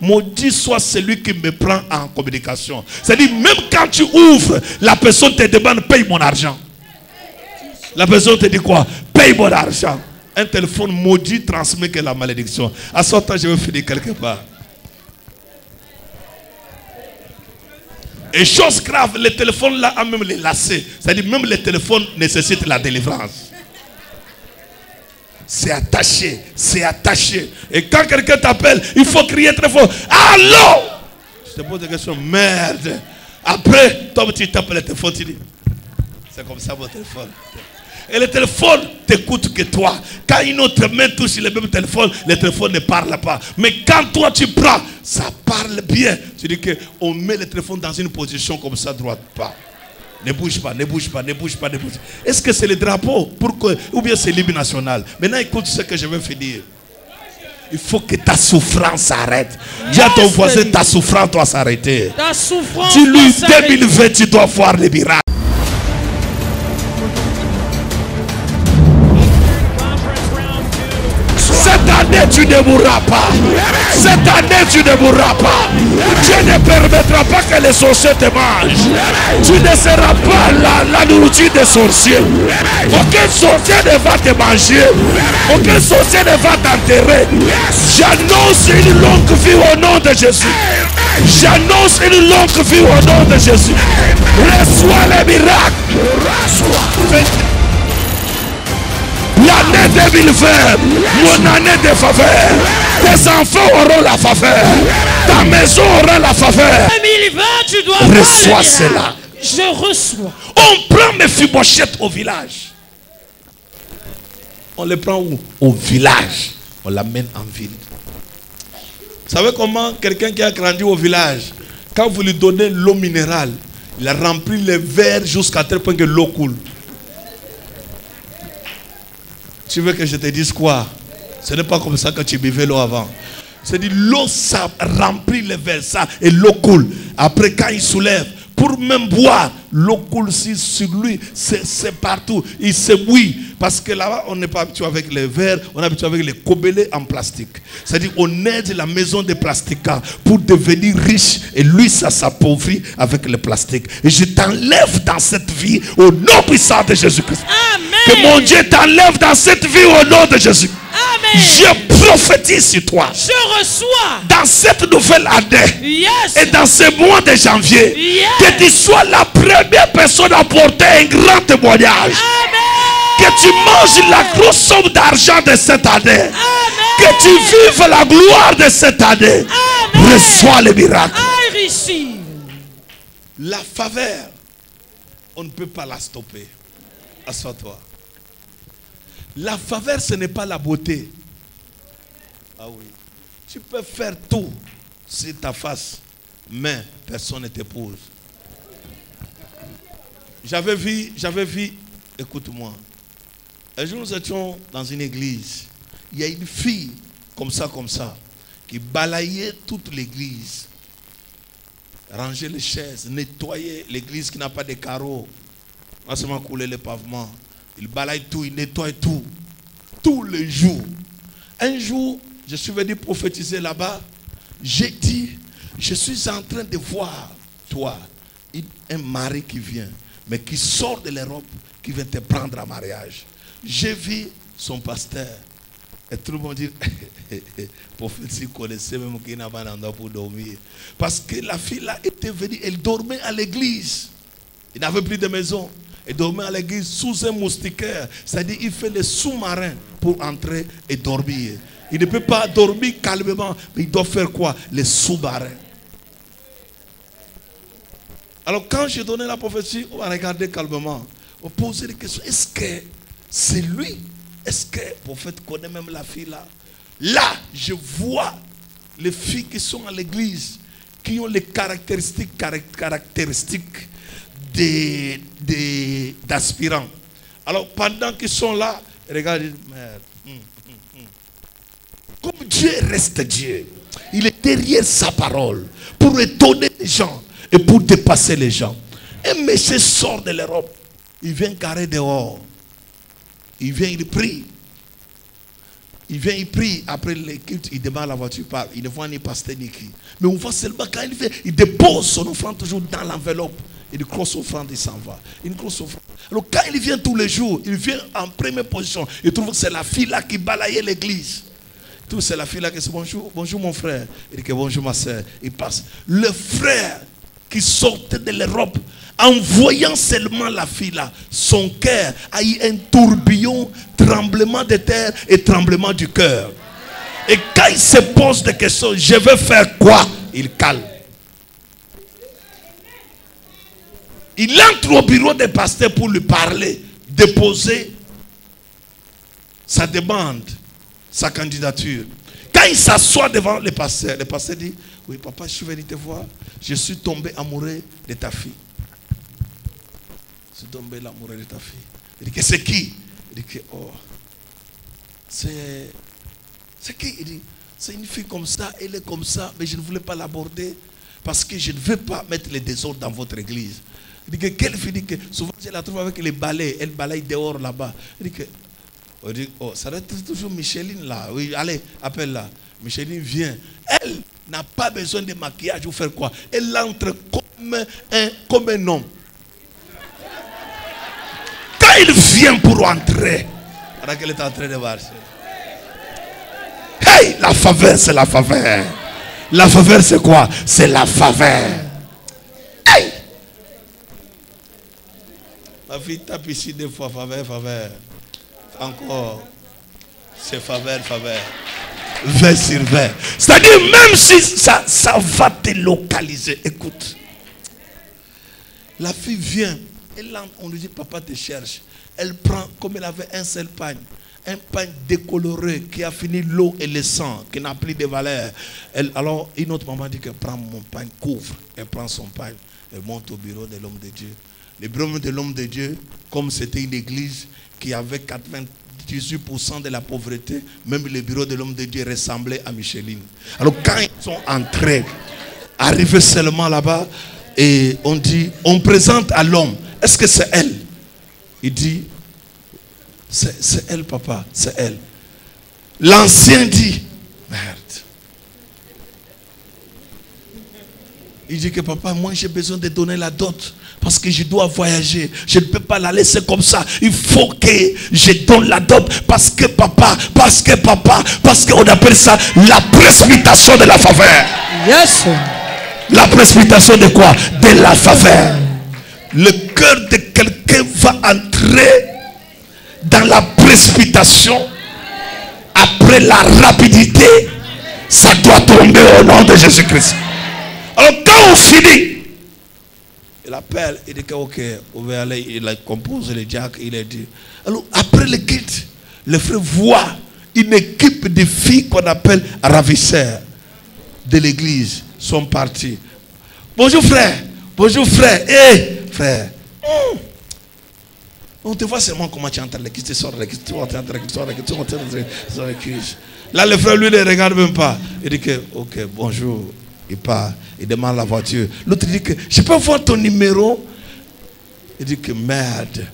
Maudit soit celui qui me prend en communication. C'est-à-dire, même quand tu ouvres, la personne te demande, paye mon argent. La personne te dit quoi? Paye mon argent. Un téléphone maudit transmet que la malédiction. À ce temps, je vais finir quelque part. Et chose grave, le téléphone là a même les lacets. C'est-à-dire même le téléphone nécessite la délivrance. C'est attaché, c'est attaché. Et quand quelqu'un t'appelle, il faut crier très fort. Allô? Je te pose des questions, merde. Après, toi tu tapes le téléphone, tu dis, c'est comme ça mon téléphone. Et le téléphone t'écoute que toi. Quand une autre main touche le même téléphone, le téléphone ne parle pas. Mais quand toi tu prends, ça parle bien. Tu dis qu'on met le téléphone dans une position comme ça, droite, pas. Ne bouge pas, ne bouge pas, ne bouge pas, ne bouge pas. Est-ce que c'est le drapeau ou bien c'est l'hymne national? Maintenant écoute ce que je vais finir. Il faut que ta souffrance s'arrête. Dis à ton voisin, ta souffrance doit s'arrêter. Ta souffrance. Dis-lui, 2020, tu dois voir les miracles. Cette année tu ne mourras pas. Cette année tu ne mourras pas. Dieu ne permettra pas que les sorciers te mangent. Tu ne seras pas la nourriture des sorciers. Aucun sorcier ne va te manger. Aucun sorcier ne va t'enterrer. J'annonce une longue vie au nom de Jésus. J'annonce une longue vie au nom de Jésus. Reçois les miracles. Reçois. L'année 2020, mon année de faveur. Tes enfants auront la faveur. Ta maison aura la faveur. 2020, tu dois reçois cela. Je reçois. On prend Mephibosheth au village. On le prend où? Au village. On l'amène en ville. Vous savez comment quelqu'un qui a grandi au village, quand vous lui donnez l'eau minérale, il a rempli les verres jusqu'à tel point que l'eau coule. Tu veux que je te dise quoi? Ce n'est pas comme ça que tu buvais l'eau avant. C'est-à-dire l'eau ça remplit les verres ça et l'eau coule. Après quand il soulève, pour même boire, l'eau coule sur lui, c'est partout. Il se mouille. Parce que là-bas, on n'est pas habitué avec les verres, on est habitué avec les cobelets en plastique. C'est-à-dire on aide la maison de plastique pour devenir riche. Et lui, ça s'appauvrit avec le plastique. Et je t'enlève dans cette vie au nom puissant de Jésus-Christ. Que mon Dieu t'enlève dans cette vie au nom de Jésus. Amen. Je prophétise sur toi. Je reçois. Dans cette nouvelle année. Yes. Et dans ce mois de janvier. Yes. Que tu sois la première personne à porter un grand témoignage. Amen. Que tu manges la grosse somme d'argent de cette année. Amen. Que tu vives la gloire de cette année. Amen. Reçois le miracle. I receive. La faveur, on ne peut pas la stopper. Assois-toi. La faveur, ce n'est pas la beauté. Ah oui. Tu peux faire tout sur ta face, mais personne ne t'épouse. J'avais vu, écoute-moi. Un jour, nous étions dans une église. Il y a une fille, comme ça, qui balayait toute l'église. Ranger les chaises, nettoyer l'église qui n'a pas de carreaux. Pas seulement couler les pavements. Il balaye tout, il nettoie tout. Tous les jours. Un jour, je suis venu prophétiser là-bas. J'ai dit, je suis en train de voir, toi, un mari qui vient, mais qui sort de l'Europe, qui vient te prendre en mariage. J'ai vu son pasteur. Et tout le monde dit, prophète, si connaissait même qu'il n'a pas un endroit pour dormir. Parce que la fille là était venue, elle dormait à l'église. Il n'avait plus de maison. Elle dormait à l'église sous un moustiquaire. C'est-à-dire il fait le sous-marin pour entrer et dormir. Il ne peut pas dormir calmement, mais il doit faire quoi? Les sous-marins. Alors quand j'ai donné la prophétie, on va regarder calmement. On va poser des questions. Est-ce que c'est lui? Est-ce que le prophète connaît même la fille là? Là, je vois les filles qui sont à l'église, qui ont les caractéristiques d'aspirants. Alors pendant qu'ils sont là, regardez, merde. Comme Dieu reste Dieu, il est derrière sa parole pour étonner les gens et pour dépasser les gens. Un monsieur sort de l'Europe, il vient carrer dehors. Il vient, il prie. Il vient, il prie. Après les cultes, il démarre la voiture. Il ne voit ni pasteur ni qui. Mais on voit seulement quand il vient, il dépose son offrande toujours dans l'enveloppe. Il crosse offrande, il s'en va. Il crosse offrande. Alors quand il vient tous les jours, il vient en première position. Il trouve que c'est la fille là qui balayait l'église. Tout c'est la fille là qui dit bonjour, bonjour mon frère. Il dit que bonjour ma soeur. Il passe. Le frère qui sortait de l'Europe, en voyant seulement la fille là, son cœur a eu un tourbillon, tremblement de terre et tremblement du cœur. Et quand il se pose des questions, je vais faire quoi? Il calme. Il entre au bureau des pasteurs pour lui parler, déposer sa demande, sa candidature. Quand il s'assoit devant le pasteur dit, oui papa, je suis venu te voir, je suis tombé amoureux de ta fille. Je suis tombé amoureux de ta fille. Il dit que c'est qui? Il dit que oh, c'est qui? Il dit, c'est une fille comme ça, elle est comme ça, mais je ne voulais pas l'aborder parce que je ne veux pas mettre le désordre dans votre église. Il dit que quelle fille? Il dit que souvent je la trouve avec les balais, elle balaye dehors là-bas. Il dit, oh, ça doit être toujours Micheline là. Oui, allez, appelle-la. Micheline vient. Elle n'a pas besoin de maquillage ou faire quoi. Elle entre comme un homme. Quand il vient pour entrer, alors qu'elle est en train de marcher. Hey, la faveur, c'est la faveur. La faveur, c'est quoi? C'est la faveur. Hey! Ma fille tape ici deux fois, faveur, faveur. Encore, c'est faveur, faveur. 20 sur 20. C'est-à-dire, même si ça va te localiser. Écoute. La fille vient. On lui dit, papa te cherche. Elle prend, comme elle avait un seul pagne. Un pagne décoloré qui a fini l'eau et le sang, qui n'a plus de valeur. Alors, une autre maman dit qu'elle prend mon pagne, couvre. Elle prend son pagne. Elle monte au bureau de l'homme de Dieu. Le bureau de l'homme de Dieu, comme c'était une église qui avait 98% de la pauvreté, même le bureau de l'homme de Dieu ressemblait à Micheline. Alors quand ils sont entrés, arrivés seulement là-bas, et on dit, on présente à l'homme, est-ce que c'est elle? Il dit, c'est elle papa, c'est elle. L'ancien dit, merde. Il dit que papa, moi j'ai besoin de donner la dot. Parce que je dois voyager. Je ne peux pas la laisser comme ça. Il faut que je donne la dot. Parce que papa, parce qu'on appelle ça la précipitation de la faveur. Yes. La précipitation de quoi? De la faveur. Le cœur de quelqu'un va entrer dans la précipitation. Après la rapidité, ça doit tomber au nom de Jésus-Christ. Alors quand on finit, il appelle, il dit que ok, on va aller, il a composé le jack, il a dit. Alors après le culte, le frère voit une équipe de filles qu'on appelle ravisseurs de l'église sont partis. Bonjour frère, hé frère. On te voit seulement comment tu entends l'église, tu sors de l'église, tu entends l'église. Là le frère lui ne regarde même pas. Il dit que ok, bonjour. Il part, il demande la voiture. L'autre dit que je peux voir ton numéro. Il dit que merde.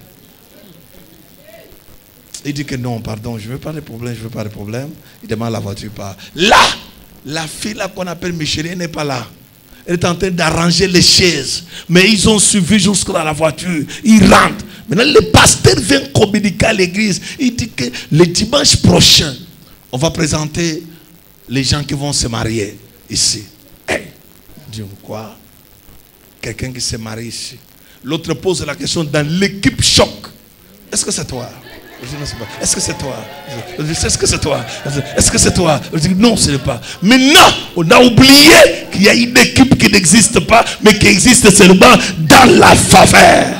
Il dit que non, pardon, je ne veux pas de problème, Il demande la voiture, il part. Là, la fille là qu'on appelle Micheline n'est pas là. Elle est en train d'arranger les chaises. Mais ils ont suivi jusqu'à la voiture. Ils rentrent. Maintenant, le pasteur vient communiquer à l'église. Il dit que le dimanche prochain, on va présenter les gens qui vont se marier ici. Hey, dis quoi? Quelqu'un qui se marie ici. L'autre pose la question dans l'équipe choc. Est-ce que c'est toi? Est-ce que c'est toi? Est-ce que c'est toi? Est-ce que c'est toi? Je dis non, ce n'est pas. Maintenant, on a oublié qu'il y a une équipe qui n'existe pas, mais qui existe seulement dans la faveur.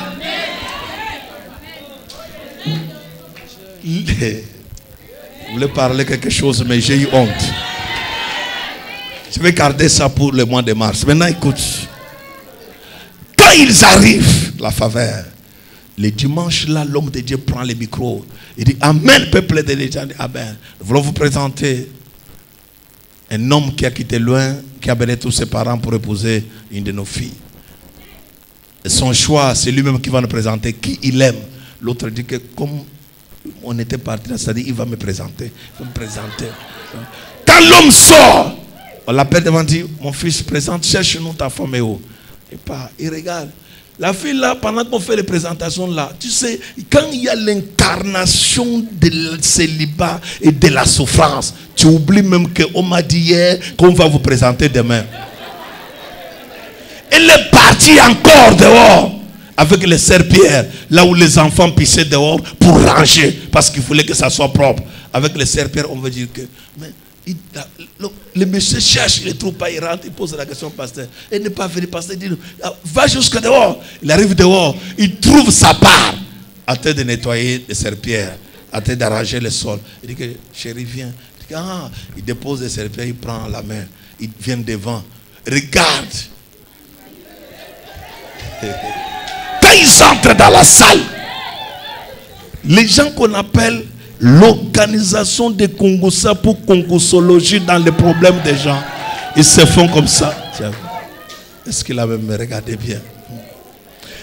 Je voulais parler quelque chose, mais j'ai eu honte. Je vais garder ça pour le mois de mars. Maintenant, écoute. Quand ils arrivent, la faveur, le dimanche, là, l'homme de Dieu prend le micro. Il dit, Amen, peuple de Dieu. Amen. Nous voulons vous présenter un homme qui a quitté loin, qui a béni tous ses parents pour épouser une de nos filles. Et son choix, c'est lui-même qui va nous présenter qui il aime. L'autre dit que comme On était parti là, c'est-à-dire, il va me présenter. Il va me présenter. Quand l'homme sort, on l'appelle devant, dit, mon fils, présente, cherche-nous ta femme et où. Il part, il regarde. La fille là, pendant qu'on fait les présentations là, tu sais, quand il y a l'incarnation de célibat et de la souffrance, tu oublies même qu'on m'a dit hier qu'on va vous présenter demain. Elle est partie encore dehors avec les serpillères, là où les enfants pissaient dehors pour ranger, parce qu'il voulait que ça soit propre. Avec les serpillères, on veut dire que... Mais, le monsieur cherche, il ne trouve pas, il rentre, il pose la question au pasteur. Il n'est pas venu, pasteur, il dit, va jusque dehors. Il arrive dehors, il trouve sa part, en train de nettoyer les serpillères, en train d'arranger le sol. Il dit que, chérie, viens. Il dit, ah, il dépose les serpillères, il prend la main, il vient devant. Regarde. Quand ils entrent dans la salle, les gens qu'on appelle l'organisation des Congossa pour congosologie dans les problèmes des gens, ils se font comme ça. Est-ce qu'il a même regardé bien?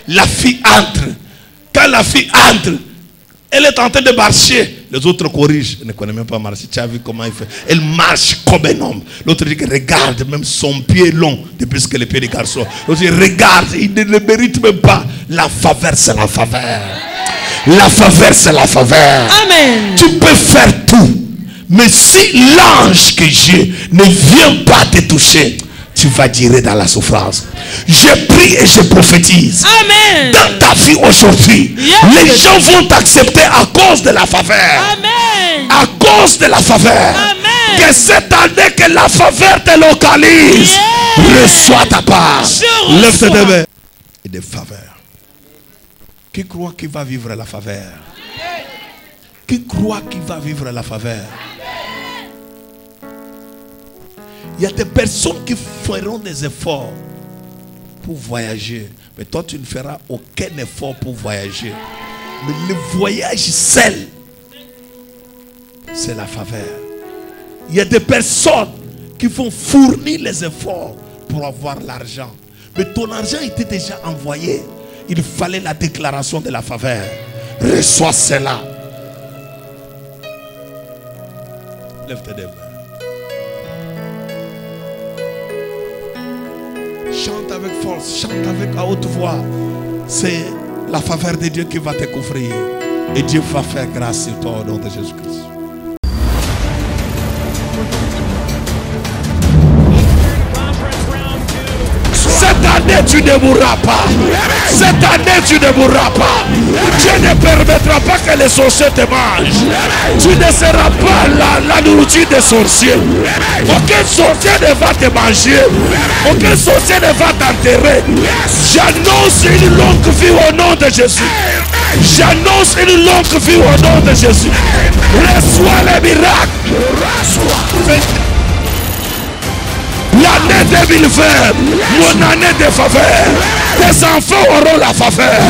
La fille entre. Quand la fille entre, elle est en train de marcher. Les autres corrigent. Elle ne connaît même pas marcher. Tu as vu comment il fait? Elle marche comme un homme. L'autre dit que regarde, même son pied est long depuis que les pieds des garçons. L'autre dit regarde, il ne le mérite même pas. La faveur, c'est la faveur. La faveur, c'est la faveur. Amen. Tu peux faire tout. Mais si l'ange que j'ai ne vient pas te toucher, tu vas dire dans la souffrance. Je prie et je prophétise. Amen. Dans ta vie aujourd'hui, les gens vont t'accepter à cause de la faveur. Amen. À cause de la faveur. Amen. Que cette année que la faveur te localise. Reçois ta part. Lève tes deux mains. Et de faveur. Qui croit qu'il va vivre la faveur? Qui croit qu'il va vivre la faveur? Il y a des personnes qui feront des efforts pour voyager. Mais toi, tu ne feras aucun effort pour voyager. Mais le voyage seul, c'est la faveur. Il y a des personnes qui vont fournir les efforts pour avoir l'argent. Mais ton argent était déjà envoyé. Il fallait la déclaration de la faveur. Reçois cela. Lève tes deux mains. Chante avec force, chante avec à haute voix. C'est la faveur de Dieu qui va te couvrir. Et Dieu va faire grâce sur toi au nom de Jésus-Christ. Cette année tu ne mourras pas. Cette année tu ne mourras pas. Dieu ne permettra pas que les sorciers te mangent. Tu ne seras pas la nourriture des sorciers. Aucun sorcier ne va te manger. Aucun sorcier ne va t'enterrer. J'annonce une longue vie au nom de Jésus. J'annonce une longue vie au nom de Jésus. Reçois les miracles. L'année 2020, mon année de faveur. Tes enfants auront la faveur.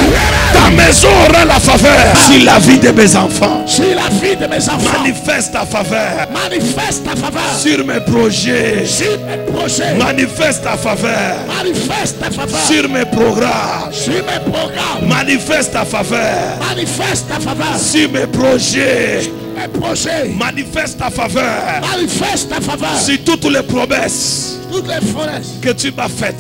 Ta maison aura la faveur. Sur la vie de mes enfants. Sur la vie de mes enfants. Manifeste ta faveur. Manifeste ta faveur. Sur mes projets. Sur mes projets. Manifeste ta faveur. Manifeste ta faveur. Sur mes programmes. Sur mes programmes. Manifeste ta faveur. Manifeste ta faveur. Sur mes projets. Mes projets. Manifeste ta faveur. Manifeste ta faveur. Sur toutes les promesses. Toutes les promesses que tu m'as faites.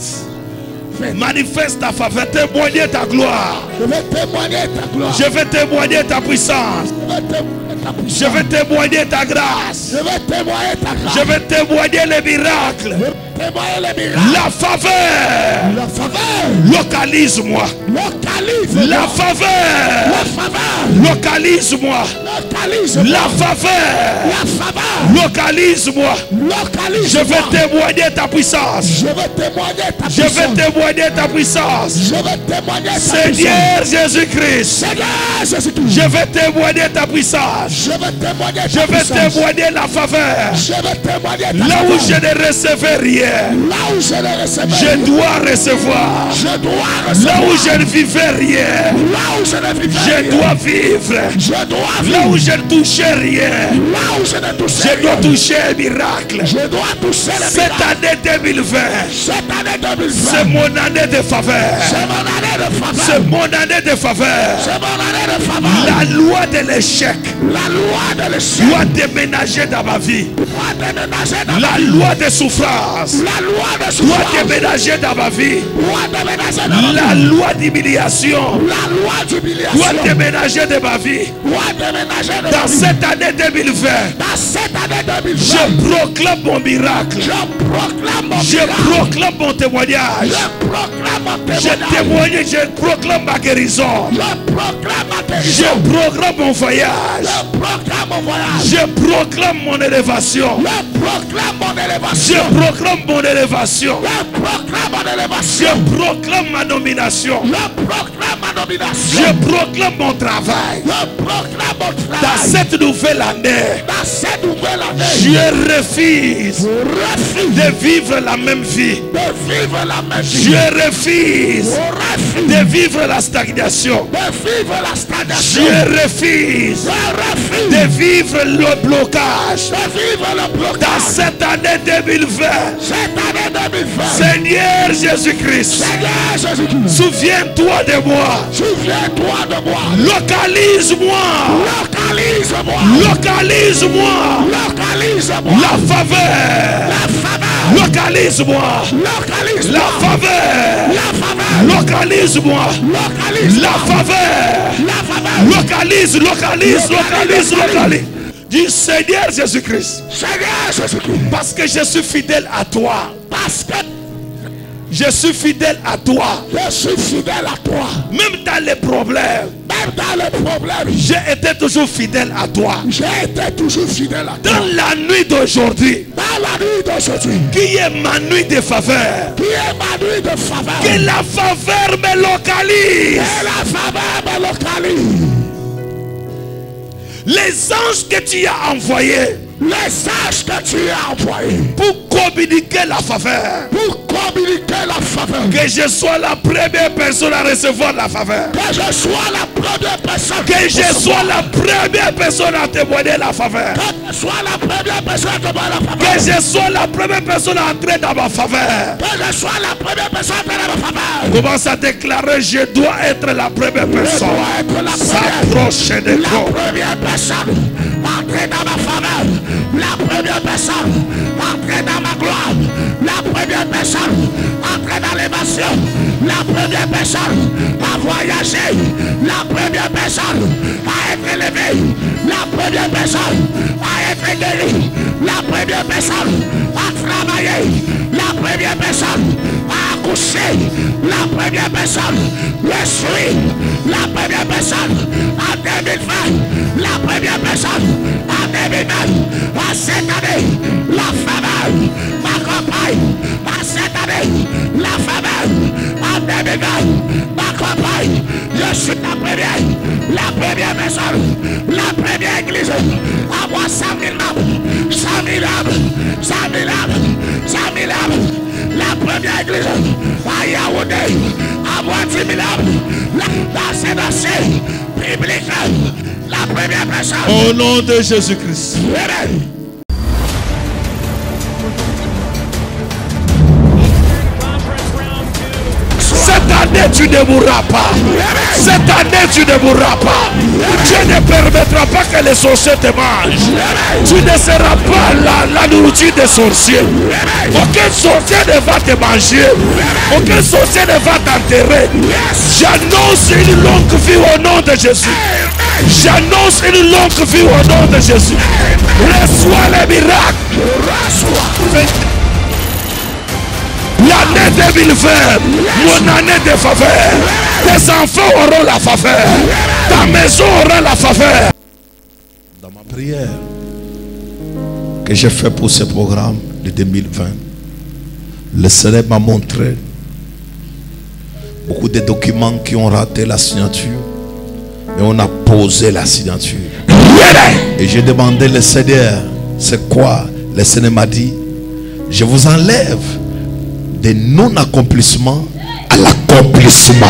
Manifeste ta faveur, témoigner ta gloire. Je vais témoigner ta gloire. Je vais témoigner ta puissance. Je vais témoigner ta grâce. Je vais témoigner ta grâce. Je vais témoigner les miracles. La faveur. La faveur. Localise-moi. Localise-moi. La faveur. La faveur. Localise-moi. Localise-moi. La faveur. La faveur. Localise-moi. Localise-moi. Je vais témoigner ta puissance. Je vais témoigner ta puissance. Je vais témoigner ta puissance. Je vais témoigner ta puissance. Seigneur Jésus-Christ. Seigneur Jésus-Christ. Je vais témoigner ta puissance. Je vais témoigner ta puissance. Je vais témoigner la faveur. Je vais témoigner ta là où je ne recevais rien. Là où je ne recevais rien. Je dois recevoir. Je dois recevoir. Là où je ne vivais rien. Là où je ne vivais rien. Je dois vivre. Je dois vivre. Là où je ne touchais rien. Là où je ne touchais rien. Je dois toucher un miracle. Je dois toucher le cette miracle. Année 2020. Cette année 2020. C'est mon année de faveur. C'est mon année de faveur. C'est Mon année de faveur. C'est mon année de faveur. La loi de l'échec La loi de l'échec doit déménager dans ma vie. doit déménager dans La loi de souffrance la loi de doit souffrance déménager dans ma vie. doit déménager dans La loi d'humiliation la loi d'humiliation doit déménager de ma vie. doit déménager Dans cette année 2020, dans cette année 2020. je proclame mon miracle. Je proclame mon Je miracle. proclame mon témoignage. Je proclame mon Je témoignage. témoigne, je proclame ma guérison. Je proclame ma guérison. Je proclame mon voyage. Je proclame mon voyage. Je proclame mon élévation. Je proclame mon Je élévation. proclame mon élévation. Je proclame mon élévation. Je proclame ma nomination. Je proclame ma nomination. Je proclame mon travail. Je proclame mon Dans travail. cette nouvelle année, Dans cette nouvelle année, je refuse refuse de vivre la même vie. de vivre la même vie. Je refuse Refuse de vivre la stagnation. de vivre la stagnation. Je refuse Refuse de vivre le blocage. de vivre le Dans blocage. cette année 2020, Cette année 2020, Seigneur Jésus-Christ, Seigneur Jésus-Christ, souviens-toi de moi. souviens-toi de moi. Localise-moi. Localise-moi. Localise-moi. Localise-moi. La faveur. La faveur. Localise-moi. Localise-moi. La faveur. La faveur. Localise-moi. Localise-moi. La faveur. La faveur. Localise, localise. Du Seigneur Jésus-Christ. Seigneur Jésus-Christ, Parce que je suis fidèle à toi. parce que Je suis fidèle à toi. je suis fidèle à toi. Même dans les problèmes, Même dans les problèmes, j'ai été toujours fidèle à toi. j'ai été toujours fidèle à toi. Dans la nuit d'aujourd'hui, Dans la nuit d'aujourd'hui, qui est ma nuit de faveur, qui est ma nuit de faveur, que la faveur me localise. et la faveur me localise. Les anges que tu as envoyés Les sages que tu as envoyés pour communiquer la faveur, pour communiquer la faveur, que je sois la première personne à recevoir la faveur, que je sois la première personne, que je sois la première personne à témoigner la faveur, que je sois la première personne de la faveur, que je sois la première personne à entrer dans ma faveur. que je sois la première personne de la faveur. Commence à déclarer, je dois être la première Je personne. dois être la S'approche de la toi. première personne, entrer dans ma faveur, la première personne, entrer dans ma gloire, la première personne, entrer dans l'évasion, la première personne, à voyager, la première personne, à être élevé, la première personne, à être guéri, la première personne, à travailler, la première personne, à accoucher, la première personne, je suis la première personne, en 2020, la première personne, en 2020, à cette année, la faveur m'accompagne, à cette année, la faveur, en 2020, m'accompagne, je suis la première personne, la première église, à moi 100 000 membres, 100 000 âmes, 100 000 âmes, 100 000 âmes, la première église, à Yaoundé, à moi 10 000 âmes, dans ces dossiers publics, la première personne. Au nom de Jésus-Christ. Amen. Cette année, tu ne mourras pas. Cette année, tu ne mourras pas. Dieu ne permettra pas que les sorciers te mangent. Tu ne seras pas la nourriture des sorciers. Aucun sorcier ne va te manger. Aucun sorcier ne va t'enterrer. J'annonce une longue vie au nom de Jésus. J'annonce une longue vie au nom de Jésus. Reçois les miracles. L'année 2020, mon année de faveur. Tes enfants auront la faveur. Ta maison aura la faveur. Dans ma prière que j'ai fait pour ce programme de 2020, le Seigneur m'a montré beaucoup de documents qui ont raté la signature. Mais on a posé la signature. Et j'ai demandé le Seigneur, c'est quoi? Le Seigneur m'a dit, je vous enlève des non-accomplissements à l'accomplissement.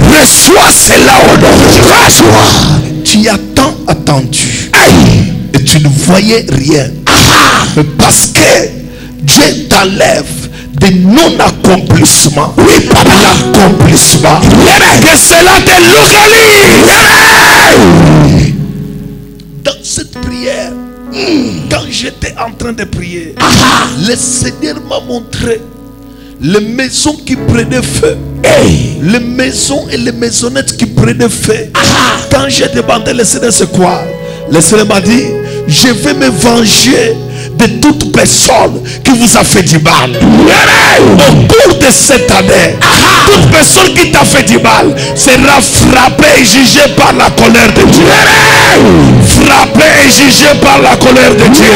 Reçois cela au nom de Jésus. Tu as tant attendu et tu ne voyais rien. Mais parce que Dieu t'enlève des non-accomplissements à l'accomplissement. accomplissement. Que cela te localise. Dans cette prière, quand j'étais en train de prier, le Seigneur m'a montré les maisons qui prenaient feu. Les maisons et les maisonnettes qui prenaient feu. Quand j'ai demandé le Seigneur c'est quoi, le Seigneur m'a dit, je vais me venger de toute personne qui vous a fait du mal. Au cours de cette année, toute personne qui t'a fait du mal sera frappée et jugée par la colère de Dieu. Frappée et jugée par la colère de Dieu.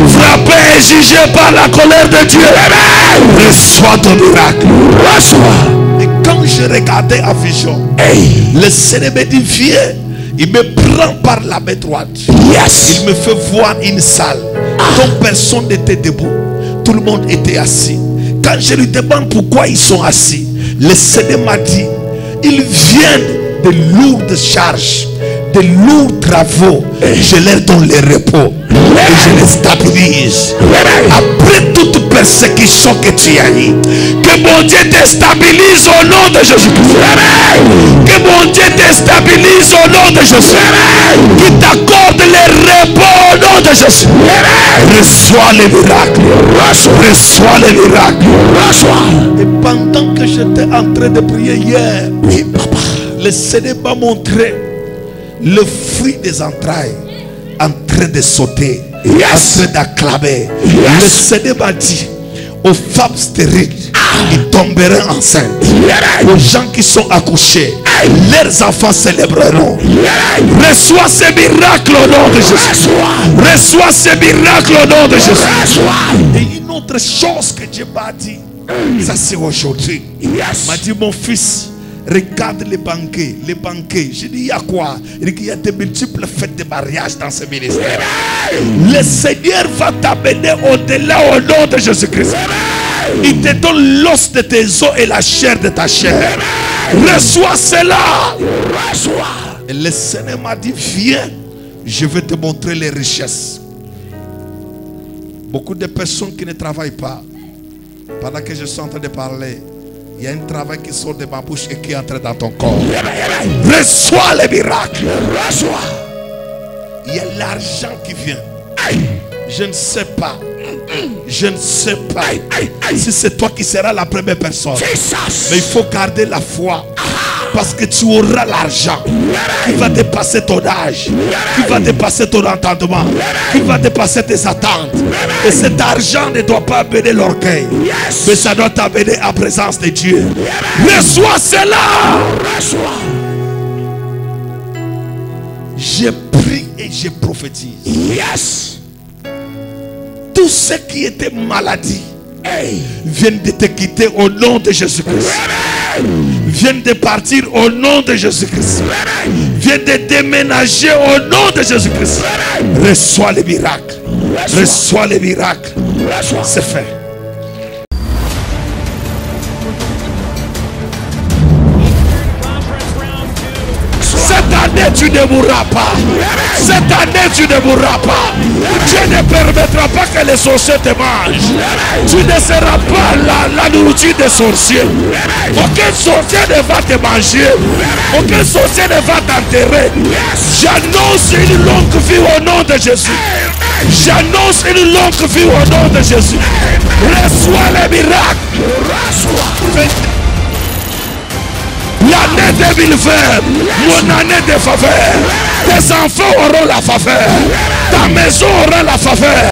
Frappée et jugée par la colère de Dieu. Reçois ton miracle. Reçois. Et quand je regardais à vision, le Seigneur me dit, viens. Il me prend par la main droite. Il me fait voir une salle dont personne n'était debout. Tout le monde était assis. Quand je lui demande pourquoi ils sont assis, le Seigneur m'a dit, ils viennent de lourdes charges, de lourds travaux. Je leur donne le repos et je les stabilise. Après toute persécution que tu as eue, que mon Dieu te stabilise au nom de Jésus-Christ. Que mon Dieu te stabilise au nom de Jésus. Qui t'accorde le repos au nom de Jésus. Reçois les miracles. Reçois les miracles. Et pendant que j'étais en train de prier hier, le Seigneur m'a montré le fruit des entrailles en train de sauter, en train d'acclamer. Le Seigneur m'a dit, aux femmes stériles, ils tomberont enceintes. Aux gens qui sont accouchés, leurs enfants célébreront. Reçois ces miracles au nom de Jésus. Reçois ces miracles au nom de Jésus. Et une autre chose que Dieu m'a dit, ça c'est aujourd'hui. Il m'a dit, mon fils, regarde les banquets, les banquets. Je dis, il y a quoi? Il y a de multiples fêtes de mariage dans ce ministère. Le Seigneur va t'amener au-delà au nom de Jésus-Christ. Il te donne l'os de tes os et la chair de ta chair. Reçois cela. Et le Seigneur m'a dit, viens, je vais te montrer les richesses. Beaucoup de personnes qui ne travaillent pas, pendant que je suis en train de parler, il y a un travail qui sort de ma bouche et qui entre dans ton corps. Reçois les miracles. Reçois. Il y a l'argent qui vient. Je ne sais pas. Je ne sais pas si c'est toi qui seras la première personne. Mais il faut garder la foi. Parce que tu auras l'argent qui va dépasser ton âge, qui va dépasser ton entendement, qui va dépasser tes attentes. Et cet argent ne doit pas amener l'orgueil, mais ça doit t'amener en présence de Dieu. Reçois cela. Je prie et je prophétise. Tous ceux qui étaient maladie viennent de te quitter au nom de Jésus-Christ. Viennent de partir au nom de Jésus-Christ. Viennent de déménager au nom de Jésus-Christ. Reçois les miracles. Reçois les miracles. C'est fait. Cette année tu ne mourras pas. Cette année tu ne mourras pas. Dieu ne permettra pas que les sorciers te mangent. Tu ne seras pas la nourriture des sorciers. Aucun sorcier ne va te manger. Aucun sorcier ne va t'enterrer. J'annonce une longue vie au nom de Jésus. J'annonce une longue vie au nom de Jésus. Reçois les miracles. L'année 2020, mon année de faveur. Tes enfants auront la faveur. Ta maison aura la faveur.